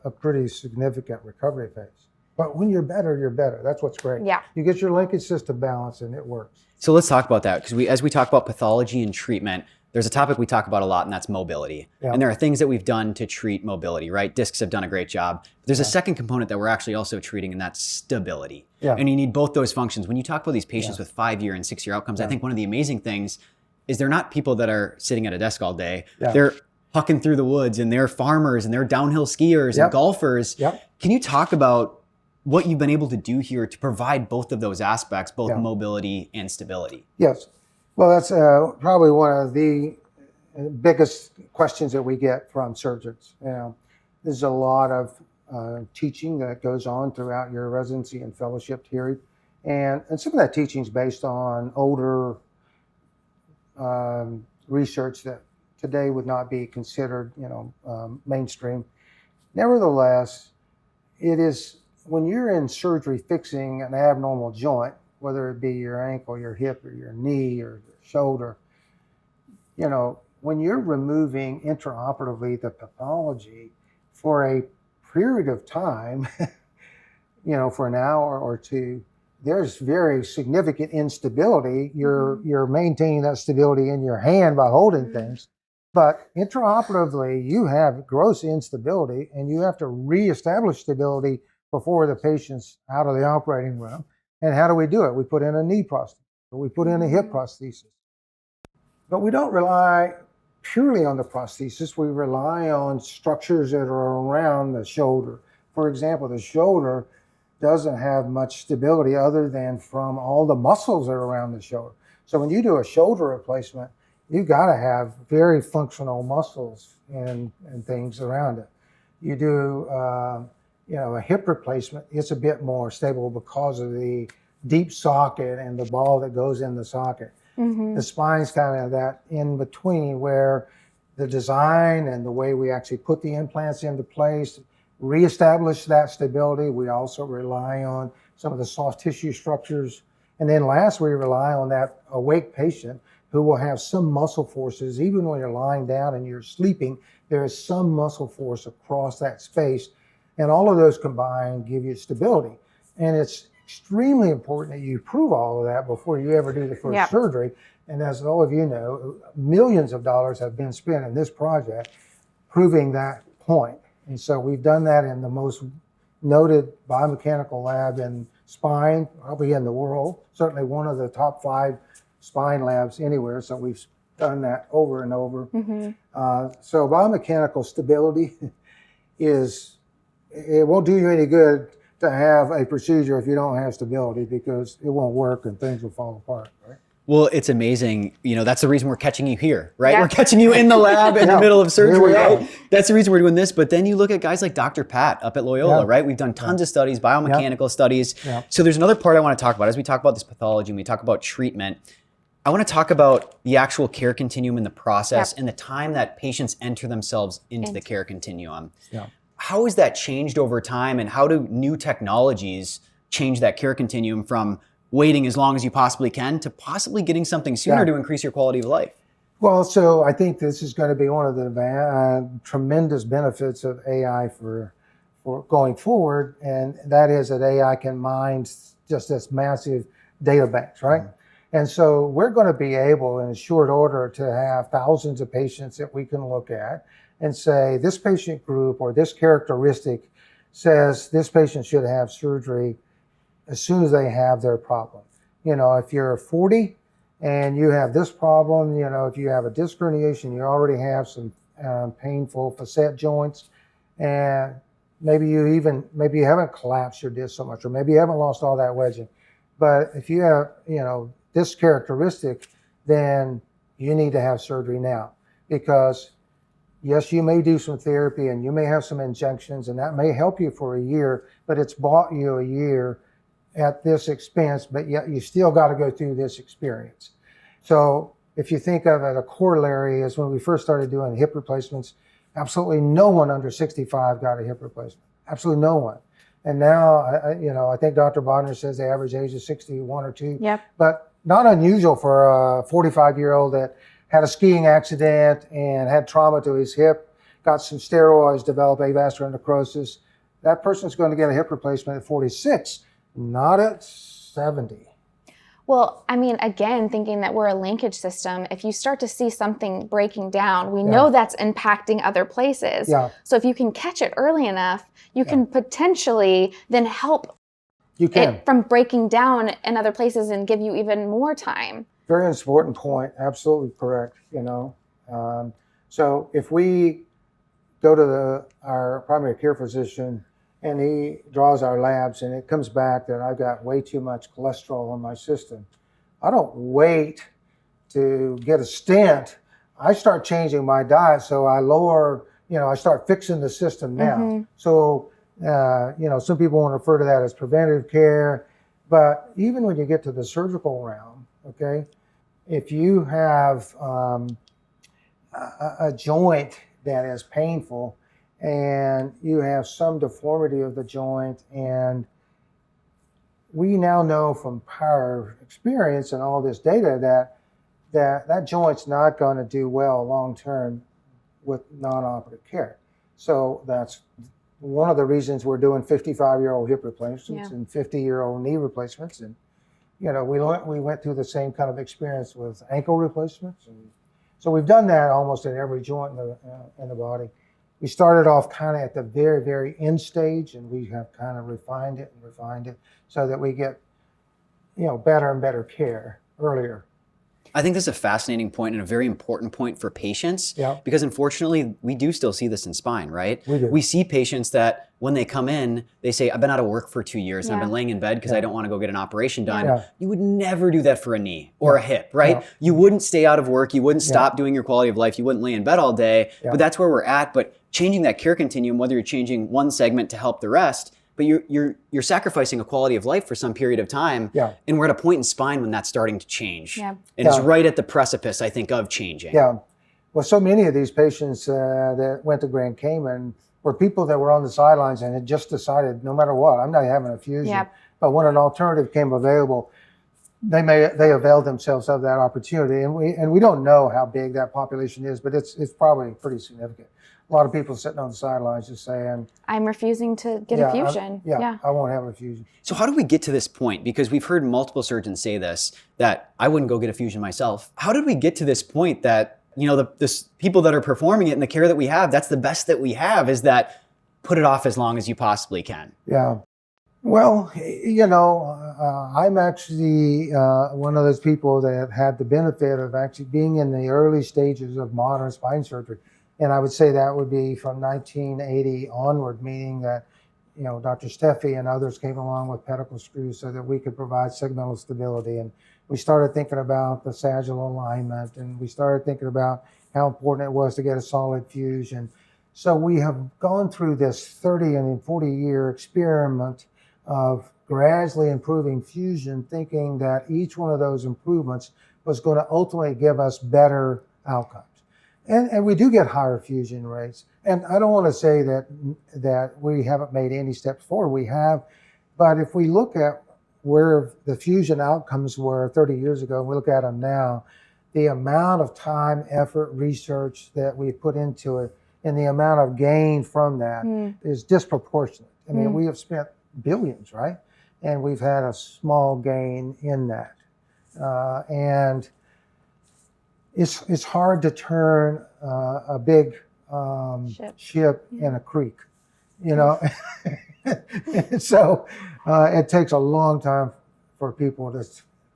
A: a pretty significant recovery phase. But when you're better, you're better. That's what's great.
D: Yeah.
A: You get your linkage system balanced and it works.
E: So let's talk about that, because as we talk about pathology and treatment, there's a topic we talk about a lot, and that's mobility.
A: Yeah.
E: And there are things that we've done to treat mobility, right? Discs have done a great job. But there's a second component that we're actually also treating, and that's stability.
A: Yeah.
E: And you need both those functions. When you talk about these patients with 5-year and 6-year outcomes, I think one of the amazing things is they're not people that are sitting at a desk all day.
A: Yeah.
E: They're hucking through the woods, and they're farmers, and they're downhill skiers and golfers. Can you talk about what you've been able to do here to provide both of those aspects, both mobility and stability?
A: Yes. Well, that's probably one of the biggest questions that we get from surgeons. There's a lot of teaching that goes on throughout your residency and fellowship period. And some of that teaching is based on older research that today would not be considered, mainstream. Nevertheless, it is when you're in surgery fixing an abnormal joint, whether it be your ankle, your hip, or your knee, or your shoulder, when you're removing intraoperatively the pathology for a period of time, for an hour or two, there's very significant instability. You're maintaining that stability in your hand by holding things. But intraoperatively, you have gross instability, and you have to reestablish stability before the patient's out of the operating room. And how do we do it? We put in a knee prosthesis, or we put in a hip prosthesis. But we don't rely purely on the prosthesis. We rely on structures that are around the shoulder. For example, the shoulder doesn't have much stability other than from all the muscles that are around the shoulder. So when you do a shoulder replacement, you've got to have very functional muscles and things around it. You do, a hip replacement, it's a bit more stable because of the deep socket and the ball that goes in the socket. The spine's kind of that in between where the design and the way we actually put the implants into place, reestablish that stability. We also rely on some of the soft tissue structures. And then last, we rely on that awake patient who will have some muscle forces. Even when you're lying down and you're sleeping, there is some muscle force across that space. And all of those combined give you stability. And it's extremely important that you prove all of that before you ever do the first surgery. And as all of you know, millions of dollars have been spent in this project proving that point. And so we've done that in the most noted biomechanical lab in spine, probably in the world, certainly one of the top 5 spine labs anywhere. So we've done that over and over. So biomechanical stability it won't do you any good to have a procedure if you don't have stability, because it won't work and things will fall apart, right?
E: Well, it's amazing. That's the reason we're catching you here, right? We're catching you in the lab in the middle of surgery, right? That's the reason we're doing this. But then you look at guys like Dr. Pat up at Loyola, right? We've done tons of studies, biomechanical studies. So there's another part I want to talk about. As we talk about this pathology and we talk about treatment, I want to talk about the actual care continuum and the process and the time that patients enter themselves into the care continuum. How has that changed over time, and how do new technologies change that care continuum from waiting as long as you possibly can to possibly getting something sooner to increase your quality of life?
A: Well, so I think this is going to be one of the tremendous benefits of AI for going forward, and that is that AI can mine just this massive data banks, right? And so we're going to be able in short order to have thousands of patients that we can look at and say, this patient group or this characteristic says this patient should have surgery as soon as they have their problem. If you're 40 and you have this problem, if you have a disc herniation, you already have some painful facet joints, and maybe you haven't collapsed your disc so much, or maybe you haven't lost all that wedging. But if you have, this characteristic, then you need to have surgery now, because yes, you may do some therapy and you may have some injections, and that may help you for a year, but it's bought you a year at this expense, but yet you still got to go through this experience. So if you think of it, a corollary is when we first started doing hip replacements, absolutely no one under 65 got a hip replacement. Absolutely no one. And now, I think Dr. Bodner says the average age is 61 or 2. But not unusual for a 45-year-old that had a skiing accident and had trauma to his hip, got some steroids, developed avascular necrosis. That person's going to get a hip replacement at 46, not at 70.
D: Well, I mean, again, thinking that we're a linkage system, if you start to see something breaking down, we know that's impacting other places. So if you can catch it early enough, you can potentially then help it from breaking down in other places and give you even more time.
A: Very important point. Absolutely correct. So if we go to our primary care physician and he draws our labs and it comes back that I've got way too much cholesterol in my system, I don't wait to get a stent. I start changing my diet, so I lower, I start fixing the system now. So, some people want to refer to that as preventative care, but even when you get to the surgical realm, okay, if you have a joint that is painful and you have some deformity of the joint, and we now know from prior experience and all this data that joint's not going to do well long term with non-operative care. So that's one of the reasons we're doing 55-year-old hip replacements and 50-year-old knee replacements. And we went through the same kind of experience with ankle replacements. And so we've done that almost in every joint in the body. We started off kind of at the very, very end stage, and we have kind of refined it so that we get, better and better care earlier.
E: I think this is a fascinating point and a very important point for patients,
A: Yeah.
E: because unfortunately, we do still see this in spine, right?
A: We do.
E: We see patients that when they come in, they say, I've been out of work for 2 years and I've
D: Yeah.
E: been laying in bed because I don't want to go get an operation done.
A: Yeah.
E: You would never do that for a knee or a hip, right?
A: Yeah.
E: You wouldn't stay out of work. You wouldn't stop doing your quality of life. You wouldn't lay in bed all day,
A: Yeah.
E: but that's where we're at. But changing that care continuum, whether you're changing one segment to help the rest, but you're sacrificing a quality of life for some period of time.
A: Yeah.
E: And we're at a point in spine when that's starting to change.
D: Yeah.
E: And it's
A: Yeah.
E: right at the precipice, I think, of changing.
A: Yeah. Well, so many of these patients that went to Grand Cayman were people that were on the sidelines and had just decided, no matter what, I'm not having a fusion.
D: Yep.
A: But when an alternative came available, they availed themselves of that opportunity. And we don't know how big that population is, but it's probably pretty significant. A lot of people sitting on the sidelines just saying,
D: I'm refusing to get a fusion.
A: I won't have a fusion.
E: So how do we get to this point? Because we've heard multiple surgeons say this, that I wouldn't go get a fusion myself. How did we get to this point that, the people that are performing it and the care that we have, that's the best that we have, is that put it off as long as you possibly can?
A: Yeah. Well, I'm actually one of those people that had the benefit of actually being in the early stages of modern spine surgery. And I would say that would be from 1980 onward, meaning that, Dr. Steffi and others came along with pedicle screws so that we could provide segmental stability. And we started thinking about the sagittal alignment, and we started thinking about how important it was to get a solid fusion. So we have gone through this 30 and 40-year experiment of gradually improving fusion, thinking that each one of those improvements was going to ultimately give us better outcomes. And we do get higher fusion rates. And I don't want to say that we haven't made any steps forward. We have. But if we look at where the fusion outcomes were 30 years ago, and we look at them now, the amount of time, effort, research that we put into it, and the amount of gain from that is disproportionate. I mean, we have spent billions, right? And we've had a small gain in that. And it's hard to turn a big ship in a creek, So it takes a long time for people to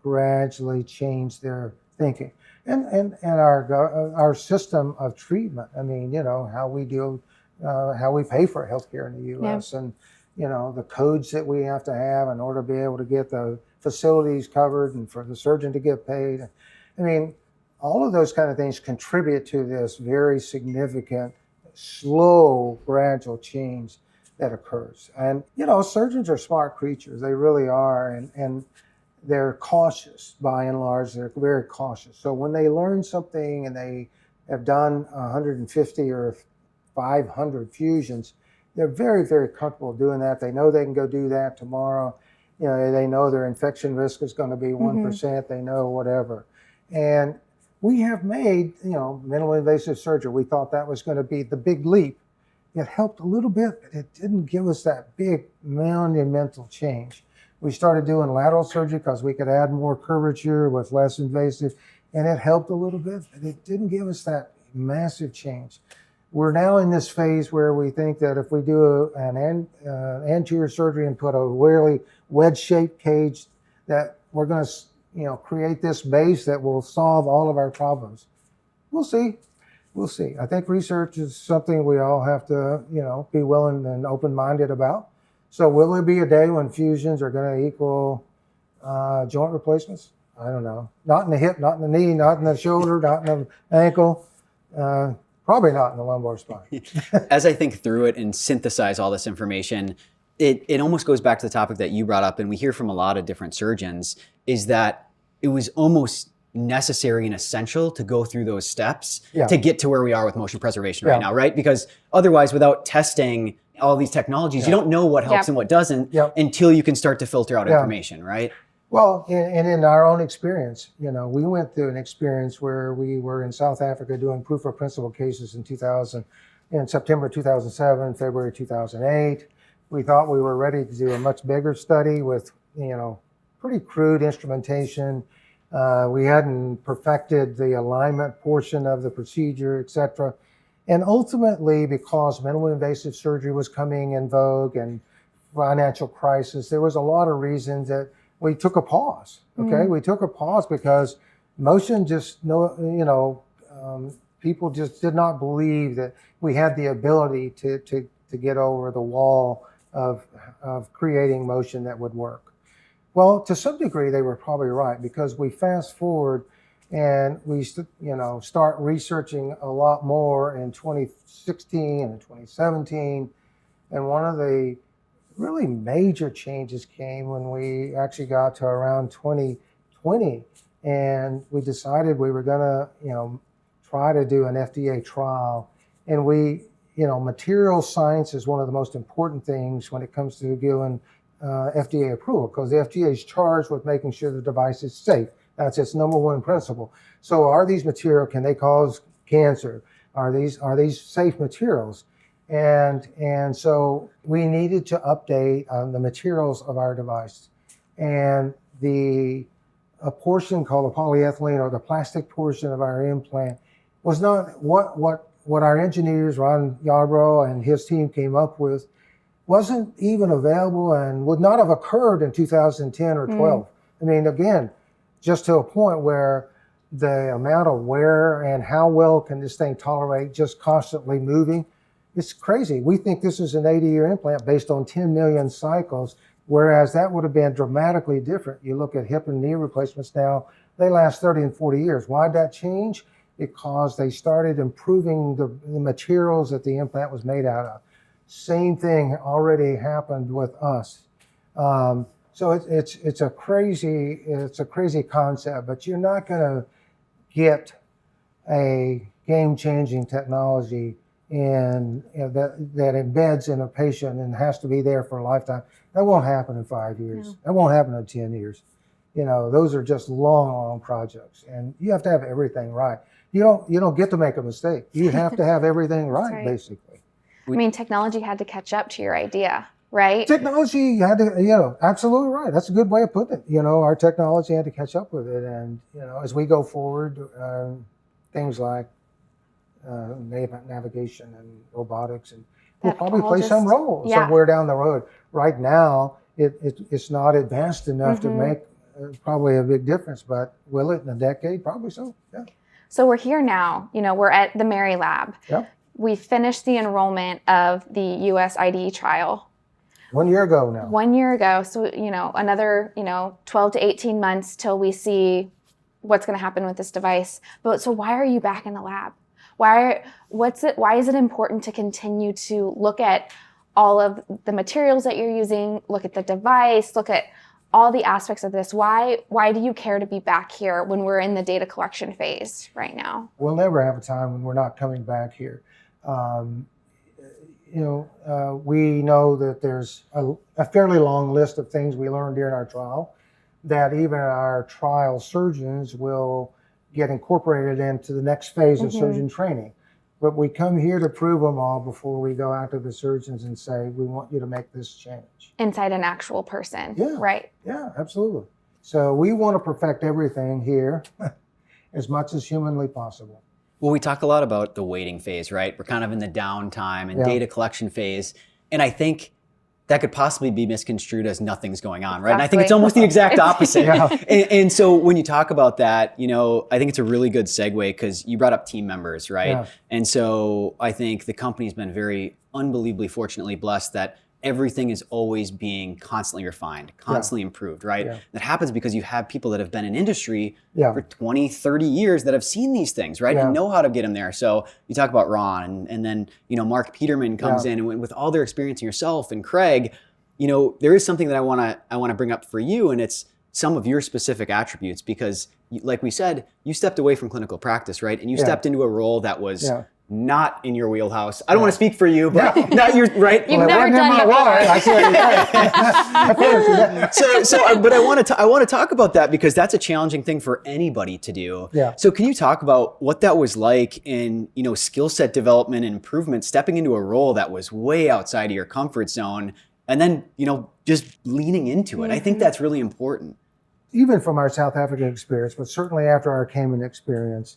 A: gradually change their thinking. And our system of treatment, I mean, how we deal, how we pay for healthcare in the U.S. and, the codes that we have to have in order to be able to get the facilities covered and for the surgeon to get paid. I mean, all of those kind of things contribute to this very significant, slow, gradual change that occurs. And, surgeons are smart creatures. They really are. And they're cautious by and large. They're very cautious. So when they learn something and they have done 150 or 500 fusions, they're very, very comfortable doing that. They know they can go do that tomorrow. They know their infection risk is going to be 1%. They know whatever. And we have made, minimally invasive surgery. We thought that was going to be the big leap. It helped a little bit, but it didn't give us that big monumental change. We started doing lateral surgery because we could add more curvature with less invasive, and it helped a little bit, but it didn't give us that massive change. We're now in this phase where we think that if we do an anterior surgery and put a really wedge-shaped cage, that we're going to create this base that will solve all of our problems. We'll see. We'll see. I think research is something we all have to, be willing and open-minded about. So will there be a day when fusions are going to equal joint replacements? I don't know. Not in the hip, not in the knee, not in the shoulder, not in the ankle. Probably not in the lumbar spine.
E: As I think through it and synthesize all this information, it almost goes back to the topic that you brought up, and we hear from a lot of different surgeons, is that it was almost necessary and essential to go through those steps to get to where we are with motion preservation right now, right? Because otherwise, without testing all these technologies, you don't know what helps and what doesn't until you can start to filter out information, right?
A: Well, and in our own experience, we went through an experience where we were in South Africa doing proof of principle cases in September 2007, February 2008. We thought we were ready to do a much bigger study with, pretty crude instrumentation. We hadn't perfected the alignment portion of the procedure, et cetera. And ultimately, because minimally invasive surgery was coming in vogue and financial crisis, there was a lot of reasons that we took a pause, okay? We took a pause because motion just people just did not believe that we had the ability to get over the wall of creating motion that would work. Well, to some degree, they were probably right, because we fast forward and we start researching a lot more in 2016 and 2017. And one of the really major changes came when we actually got to around 2020, and we decided we were going to, try to do an FDA trial. And material science is one of the most important things when it comes to giving FDA approval, because the FDA is charged with making sure the device is safe. That's its number one principle. So are these materials, can they cause cancer? Are these safe materials? And so we needed to update the materials of our device. And a portion called the polyethylene, or the plastic portion of our implant, was not what our engineers, Ron Yarbrough and his team, came up with, wasn't even available and would not have occurred in 2010 or 12. I mean, again, just to a point where the amount of wear and how well can this thing tolerate just constantly moving, it's crazy. We think this is an 80-year implant based on 10 million cycles, whereas that would have been dramatically different. You look at hip and knee replacements now, they last 30 and 40 years. Why'd that change? Because they started improving the materials that the implant was made out of. Same thing already happened with us. So it's a crazy concept, but you're not going to get a game-changing technology that embeds in a patient and has to be there for a lifetime. That won't happen in 5 years. No. That won't happen in 10 years. Those are just long projects, and you have to have everything right. You don't get to make a mistake. You have to have everything right, basically.
D: I mean, technology had to catch up to your idea, right?
A: Technology had to, absolutely right. That's a good way of putting it. Our technology had to catch up with it. And, as we go forward, things like navigation and robotics, and will probably play some role somewhere down the road. Right now, it's not advanced enough to make probably a big difference, but will it in a decade? Probably so, yeah.
D: So we're here now, we're at the Mary Lab.
A: Yep.
D: We finished the enrollment of the US IDE trial.
A: 1 year ago now.
D: 1 year ago. So, another, 12 to 18 months till we see what's going to happen with this device. But so why are you back in the lab? Why is it important to continue to look at all of the materials that you're using, look at the device, look at all the aspects of this? Why do you care to be back here when we're in the data collection phase right now?
A: We'll never have a time when we're not coming back here. We know that there's a fairly long list of things we learned during our trial that even our trial surgeons will get incorporated into the next phase of surgeon training. But we come here to prove them all before we go out to the surgeons and say, we want you to make this change.
D: Inside an actual person, right?
A: Yeah, absolutely. So we want to perfect everything here as much as humanly possible.
E: Well, we talk a lot about the waiting phase, right? We're kind of in the downtime and data collection phase. And I think that could possibly be misconstrued as nothing's going on, right? And I think it's almost the exact opposite. And so when you talk about that, I think it's a really good segue, because you brought up team members, right? Yeah. And so I think the company's been very unbelievably fortunately blessed that everything is always being constantly refined, constantly improved, right? Yeah. That happens because you have people that have been in industry for 20, 30 years that have seen these things, right? And know how to get them there. So you talk about Ron, and then, Mark Peterman comes in, and with all their experience, and yourself and Craig, there is something that I want to bring up for you, and it's some of your specific attributes, because like we said, you stepped away from clinical practice, right? And you stepped into a role that was not in your wheelhouse. I don't want to speak for you, but not your, right?
D: You've never done it
E: before. But I want to talk about that, because that's a challenging thing for anybody to do.
A: Yeah.
E: So can you talk about what that was like in, skill set development and improvement, stepping into a role that was way outside of your comfort zone, and then, just leaning into it? I think that's really important.
A: Even from our South African experience, but certainly after our Cayman experience,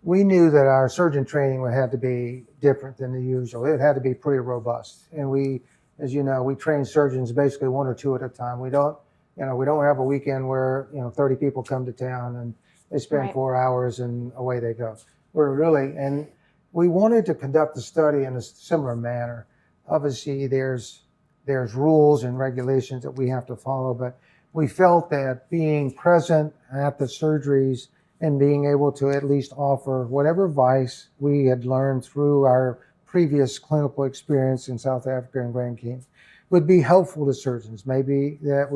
A: we knew that our surgeon training would have to be different than the usual. It had to be pretty robust. And we, as you know, we train surgeons basically 1 or 2 at a time. We don't have a weekend where, 30 people come to town They spend
D: Right.
A: 4 hours and away they go. And we wanted to conduct the study in a similar manner. Obviously, there's rules and regulations that we have to follow, but we felt that being present at the surgeries and being able to at least offer whatever advice we had learned through our previous clinical experience in South Africa and Grand Cayman would be helpful to surgeons. Maybe that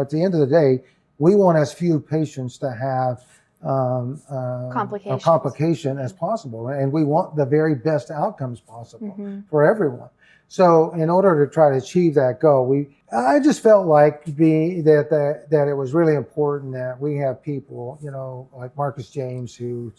A: at the end of the day, we want as few patients to have a
D: Complications.
A: complication as possible, and we want the very best outcomes possible
D: Mm-hmm.
A: for everyone. So in order to try to achieve that goal, I just felt like that it was really important that we have people, like Marcus James, who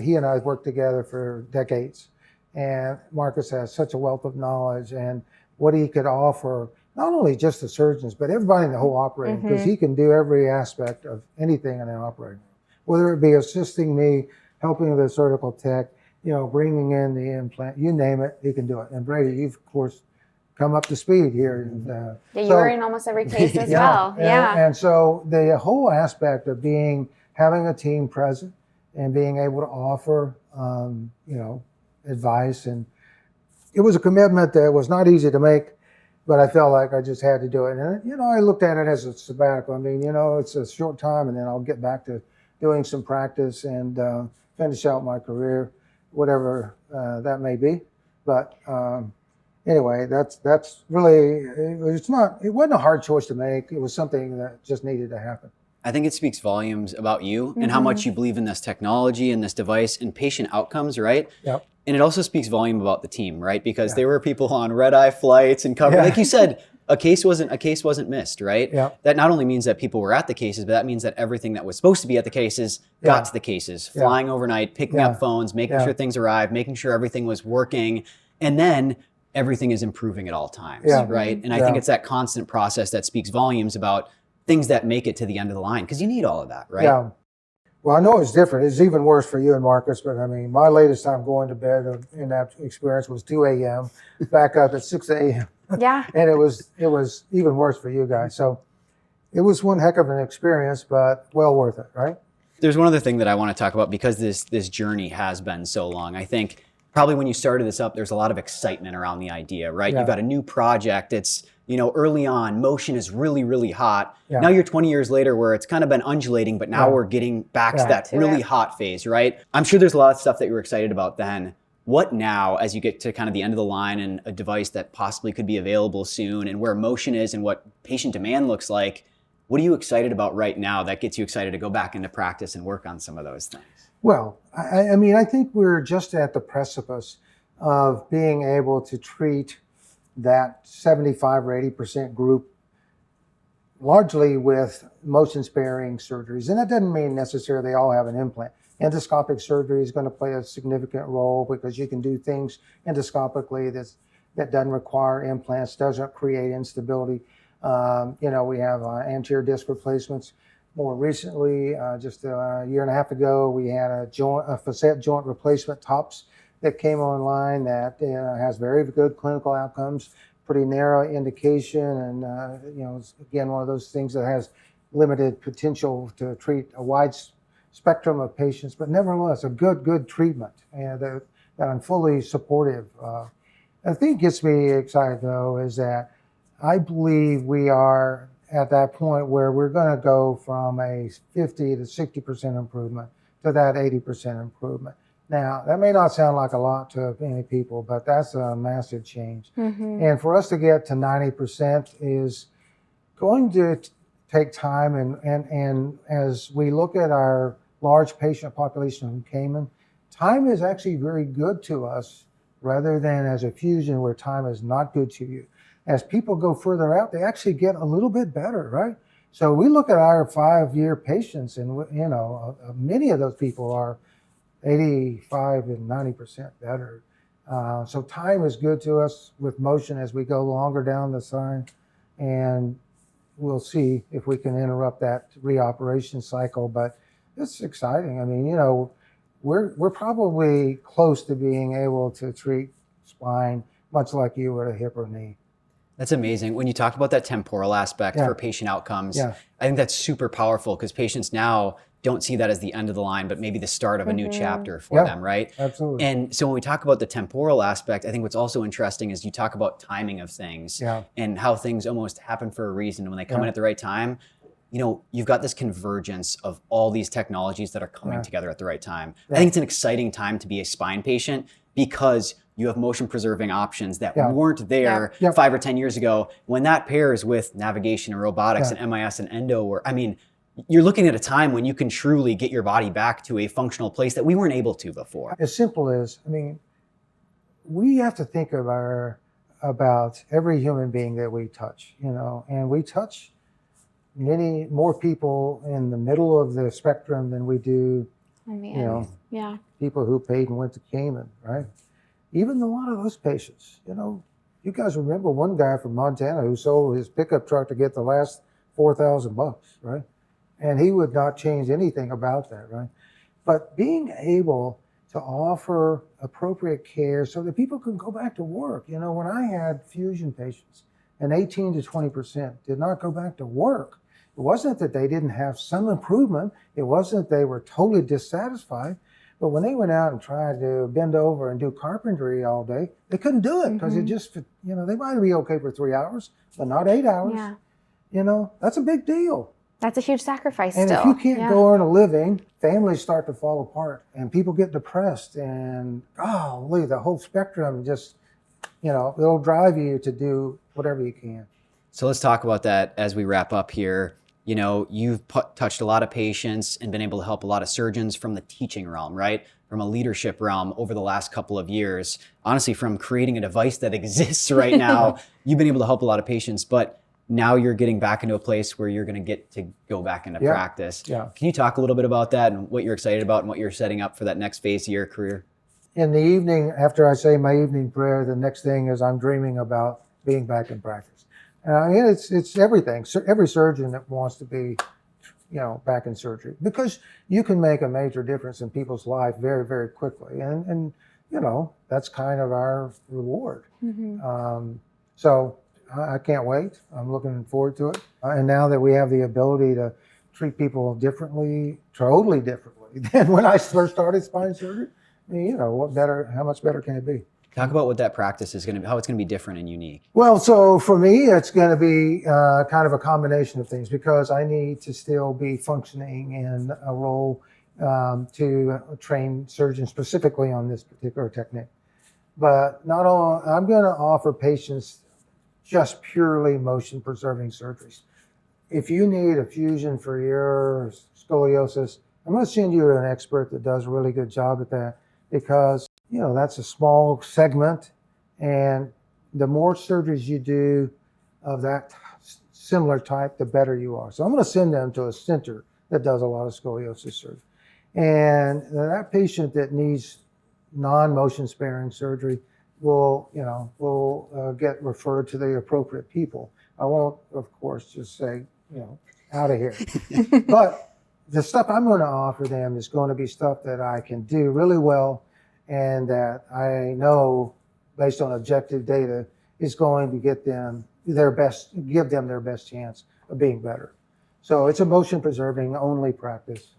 A: he and I have worked together for decades. And Marcus has such a wealth of knowledge and what he could offer, not only just the surgeons, but everybody in the whole operating, because he can do every aspect of anything in an operating room, whether it be assisting me, helping the surgical tech, bringing in the implant, you name it, he can do it. And Brady, you've of course come up to speed here. And,
D: Yeah, you were in almost every case as well.
A: And so the whole aspect of having a team present and being able to offer, advice, and it was a commitment that was not easy to make, but I felt like I just had to do it. And, I looked at it as a sabbatical. I mean, it's a short time and then I'll get back to doing some practice and finish out my career, whatever that may be. But anyway, that's really, it wasn't a hard choice to make. It was something that just needed to happen.
E: I think it speaks volumes about you and how much you believe in this technology and this device and patient outcomes, right?
A: Yep.
E: And it also speaks volume about the team, right? Because there were people on red-eye flights and cover, like you said, a case wasn't missed, right?
A: Yeah.
E: That not only means that people were at the cases, but that means that everything that was supposed to be at the cases got to the cases, flying overnight, picking up phones, making sure things arrived, making sure everything was working, and then everything is improving at all times, right? And I think it's that constant process that speaks volumes about things that make it to the end of the line, because you need all of that, right?
A: Yeah. Well, I know it's different. It's even worse for you and Marcus, but I mean, my latest time going to bed in that experience was 2 a.m., back up at 6 a.m.
D: Yeah.
A: And it was even worse for you guys. So it was one heck of an experience, but well worth it, right?
E: There's one other thing that I want to talk about because this journey has been so long. I think probably when you started this up, there's a lot of excitement around the idea, right?
A: Yeah.
E: You've got a new project. It's, early on, motion is really, really hot.
A: Yeah.
E: Now you're 20 years later where it's kind of been undulating, but now we're getting back to that really hot phase, right? I'm sure there's a lot of stuff that you were excited about then. What now, as you get to kind of the end of the line and a device that possibly could be available soon and where motion is and what patient demand looks like, what are you excited about right now that gets you excited to go back into practice and work on some of those things?
A: Well, I mean, I think we're just at the precipice of being able to treat that 75 or 80% group largely with motion sparing surgeries. And that doesn't mean necessarily they all have an implant. Endoscopic surgery is going to play a significant role because you can do things endoscopically that doesn't require implants, doesn't create instability. We have anterior disc replacements. More recently, just a year and a half ago, we had a facet joint replacement TOPS that came online that has very good clinical outcomes, pretty narrow indication, and it's, again, one of those things that has limited potential to treat a wide spectrum of patients, but nevertheless a good treatment, and that I'm fully supportive. The thing that gets me excited though is that I believe we are at that point where we're going to go from a 50 to 60% improvement to that 80% improvement. Now, that may not sound like a lot to many people, but that's a massive change.
D: Mm-hmm.
A: And for us to get to 90% is going to take time. And as we look at our large patient population in Cayman, time is actually very good to us rather than as a fusion where time is not good to you. As people go further out, they actually get a little bit better, right? So we look at our 5-year patients and, many of those people are 85 and 90% better. So time is good to us with motion as we go longer down the sign, and we'll see if we can interrupt that reoperation cycle, but it's exciting. I mean, we're probably close to being able to treat spine much like you would a hip or knee.
E: That's amazing. When you talk about that temporal aspect
A: Yeah.
E: for patient outcomes,
A: Yeah.
E: I think that's super powerful because patients now don't see that as the end of the line, but maybe the start of a new chapter for
A: Yeah.
E: them, right?
A: Absolutely.
E: And so when we talk about the temporal aspect, I think what's also interesting is you talk about timing of things
A: Yeah.
E: and how things almost happen for a reason. When they come in
A: Yeah.
E: at the right time, you know, you've got this convergence of all these technologies that are coming
A: Yeah.
E: together at the right time.
A: Yeah.
E: I think it's an exciting time to be a spine patient because you have motion preserving options that
A: Yeah.
E: weren't there
A: Yeah.
E: 5 or 10 years ago. When that pairs with navigation and robotics
A: Yeah.
E: and MIS and endo, or I mean, you're looking at a time when you can truly get your body back to a functional place that we weren't able to before.
A: As simple as, I mean, we have to think of about every human being that we touch, you know, and we touch many more people in the middle of the spectrum than we do,
D: On the
A: you know,
D: end. Yeah.
A: people who paid and went to Cayman, right? Even a lot of those patients, you know, you guys remember one guy from Montana who sold his pickup truck to get the last $4,000, right? And he would not change anything about that, right? But being able to offer appropriate care so that people can go back to work. You know, when I had fusion patients, and 18 to 20% did not go back to work, it wasn't that they didn't have some improvement. It wasn't they were totally dissatisfied. But when they went out and tried to bend over and do carpentry all day, they couldn't do it because it just, you know, they might be okay for 3 hours, but not 8 hours.
D: Yeah.
A: You know, that's a big deal.
D: That's a huge sacrifice
A: And
D: still.
A: if you can't
D: Yeah.
A: go earn a living, families start to fall apart and people get depressed and, golly, the whole spectrum just, you know, it'll drive you to do whatever you can.
E: So let's talk about that as we wrap up here. You know, you've touched a lot of patients and been able to help a lot of surgeons from the teaching realm, right? From a leadership realm over the last couple of years. Honestly, from creating a device that exists right now, you've been able to help a lot of patients, but now you're getting back into a place where you're going to get to go back into
A: Yeah.
E: practice.
A: Yeah.
E: Can you talk a little bit about that and what you're excited about and what you're setting up for that next phase of your career?
A: In the evening, after I say my evening prayer, the next thing is I'm dreaming about being back in practice. I mean, it's everything. So every surgeon that wants to be, you know, back in surgery, because you can make a major difference in people's life very, very quickly. And you know, that's kind of our reward. So I can't wait. I'm looking forward to it. And now that we have the ability to treat people differently, totally differently than when I first started spine surgery, I mean, you know, what better? How much better can it be?
E: Talk about what that practice is going to be, how it's going to be different and unique.
A: Well, so for me, it's going to be kind of a combination of things because I need to still be functioning in a role to train surgeons specifically on this particular technique. But not all, I'm going to offer patients just purely motion preserving surgeries. If you need a fusion for your scoliosis, I'm going to send you to an expert that does a really good job at that because, you know, that's a small segment, and the more surgeries you do of that similar type, the better you are. So I'm going to send them to a center that does a lot of scoliosis surgery. And that patient that needs non-motion sparing surgery will get referred to the appropriate people. I won't, of course, just say, you know, out of here. But the stuff I'm going to offer them is going to be stuff that I can do really well and that I know, based on objective data, is going to get them their best, give them their best chance of being better. So it's a motion preserving only practice.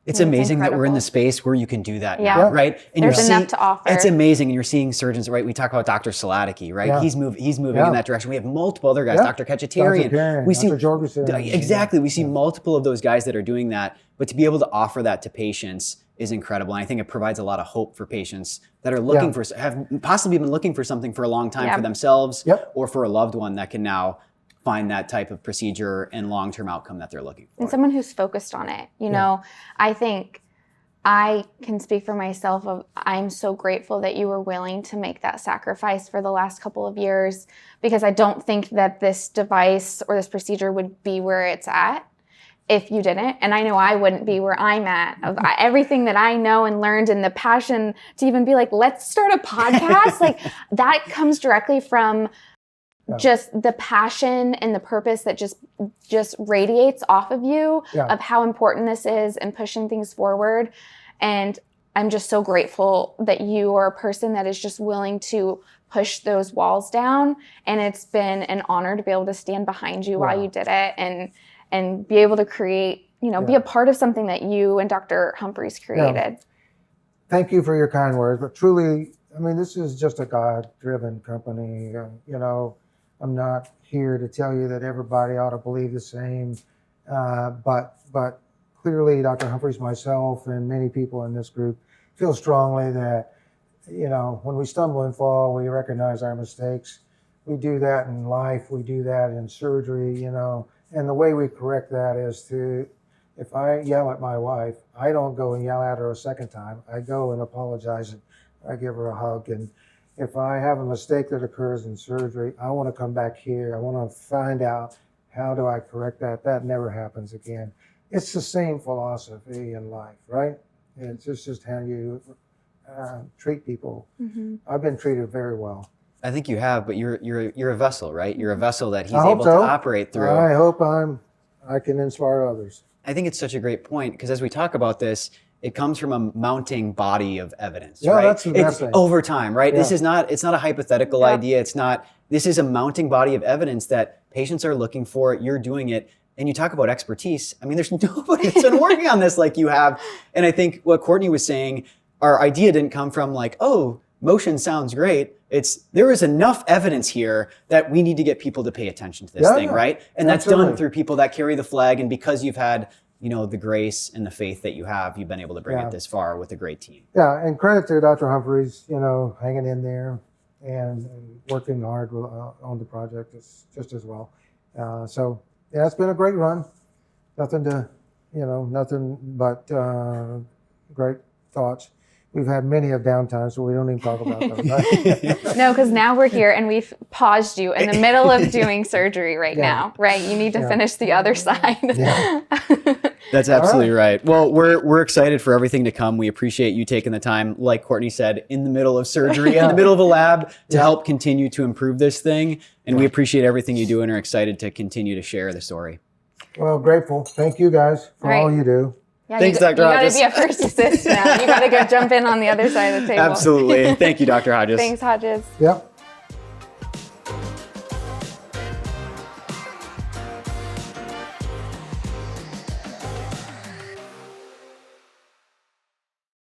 E: It's
D: That's
E: amazing that we're in
D: incredible.
E: the space where you can do that
D: Yeah.
E: now, right? And
D: There's
E: you're
D: enough to offer.
E: It's amazing, and you're seeing surgeons, right? We talk about Dr. Saladicki, right?
A: Yeah.
E: He's moving
A: Yeah.
E: in that direction. We have multiple other guys,
A: Yeah.
E: Dr. Cacciatarian.
A: Dr.
E: We see
A: Jorgensen.
E: exactly. We see multiple of those guys that are doing that, but to be able to offer that to patients is incredible. And I think it provides a lot of hope for patients that are looking for, have possibly been looking for something for a long time
D: Yeah.
E: for themselves
A: Yep.
E: or for a loved one that can now find that type of procedure and long-term outcome that they're looking for.
D: And someone who's focused on it. You know, I think I can speak for myself of I'm so grateful that you were willing to make that sacrifice for the last couple of years, because I don't think that this device or this procedure would be where it's at if you didn't. And I know I wouldn't be where I'm at of everything that I know and learned, and the passion to even be like, let's start a podcast. Like that comes directly from just the passion and the purpose that just radiates off of you of how important this is and pushing things forward. And I'm just so grateful that you are a person that is just willing to push those walls down. And it's been an honor to be able to stand behind you while you did it and be able to create, be a part of something that you and Dr. Humphreys created.
A: Yeah. Thank you for your kind words, but truly, I mean, this is just a God-driven company. I'm not here to tell you that everybody ought to believe the same, but clearly Dr. Humphreys, myself, and many people in this group feel strongly that, when we stumble and fall, we recognize our mistakes. We do that in life. We do that in surgery, and the way we correct that is if I yell at my wife, I don't go and yell at her a second time. I go and apologize and I give her a hug. And if I have a mistake that occurs in surgery, I want to come back here. I want to find out, how do I correct that? That never happens again. It's the same philosophy in life, right? It's just how you treat people.
D: Mm-hmm.
A: I've been treated very well.
E: I think you have, but you're a vessel, right? You're a vessel that he's
A: I hope
E: able
A: so.
E: to operate through.
A: I hope I can inspire others.
E: I think it's such a great point, because as we talk about this, it comes from a mounting body of evidence,
A: Yeah,
E: right?
A: that's the best
E: It's
A: thing.
E: over time, right?
A: Yeah.
E: It's not a hypothetical idea. This is a mounting body of evidence that patients are looking for. You're doing it. And you talk about expertise. I mean, there's nobody that's been working on this like you have. And I think what Courtney was saying, our idea didn't come from like, oh, motion sounds great. There is enough evidence here that we need to get people to pay attention to this thing, right? And that's done through people that carry the flag. And because you've had, the grace and the faith that you've been able to bring it this far with a great team.
A: Yeah, and credit to Dr. Humphreys, hanging in there and working hard on the project just as well. So yeah, it's been a great run. Nothing but great thoughts. We've had many of downtime, so we don't even talk about those. Right?
D: No, because now we're here and we've paused you in the middle of doing surgery now, right? You need to finish the other side.
A: Yeah.
E: That's absolutely right. Well, we're excited for everything to come. We appreciate you taking the time, like Courtney said, in the middle of surgery, in the middle of a lab, to help continue to improve this thing. And we appreciate everything you do and are excited to continue to share the story.
A: Well, grateful. Thank you guys for all you do.
D: Yeah,
E: Thanks, Dr. Hodges.
D: You got to be a first assist now. You got to go jump in on the other side of the table.
E: Absolutely. Thank you, Dr. Hodges.
D: Thanks, Hodges.
A: Yep.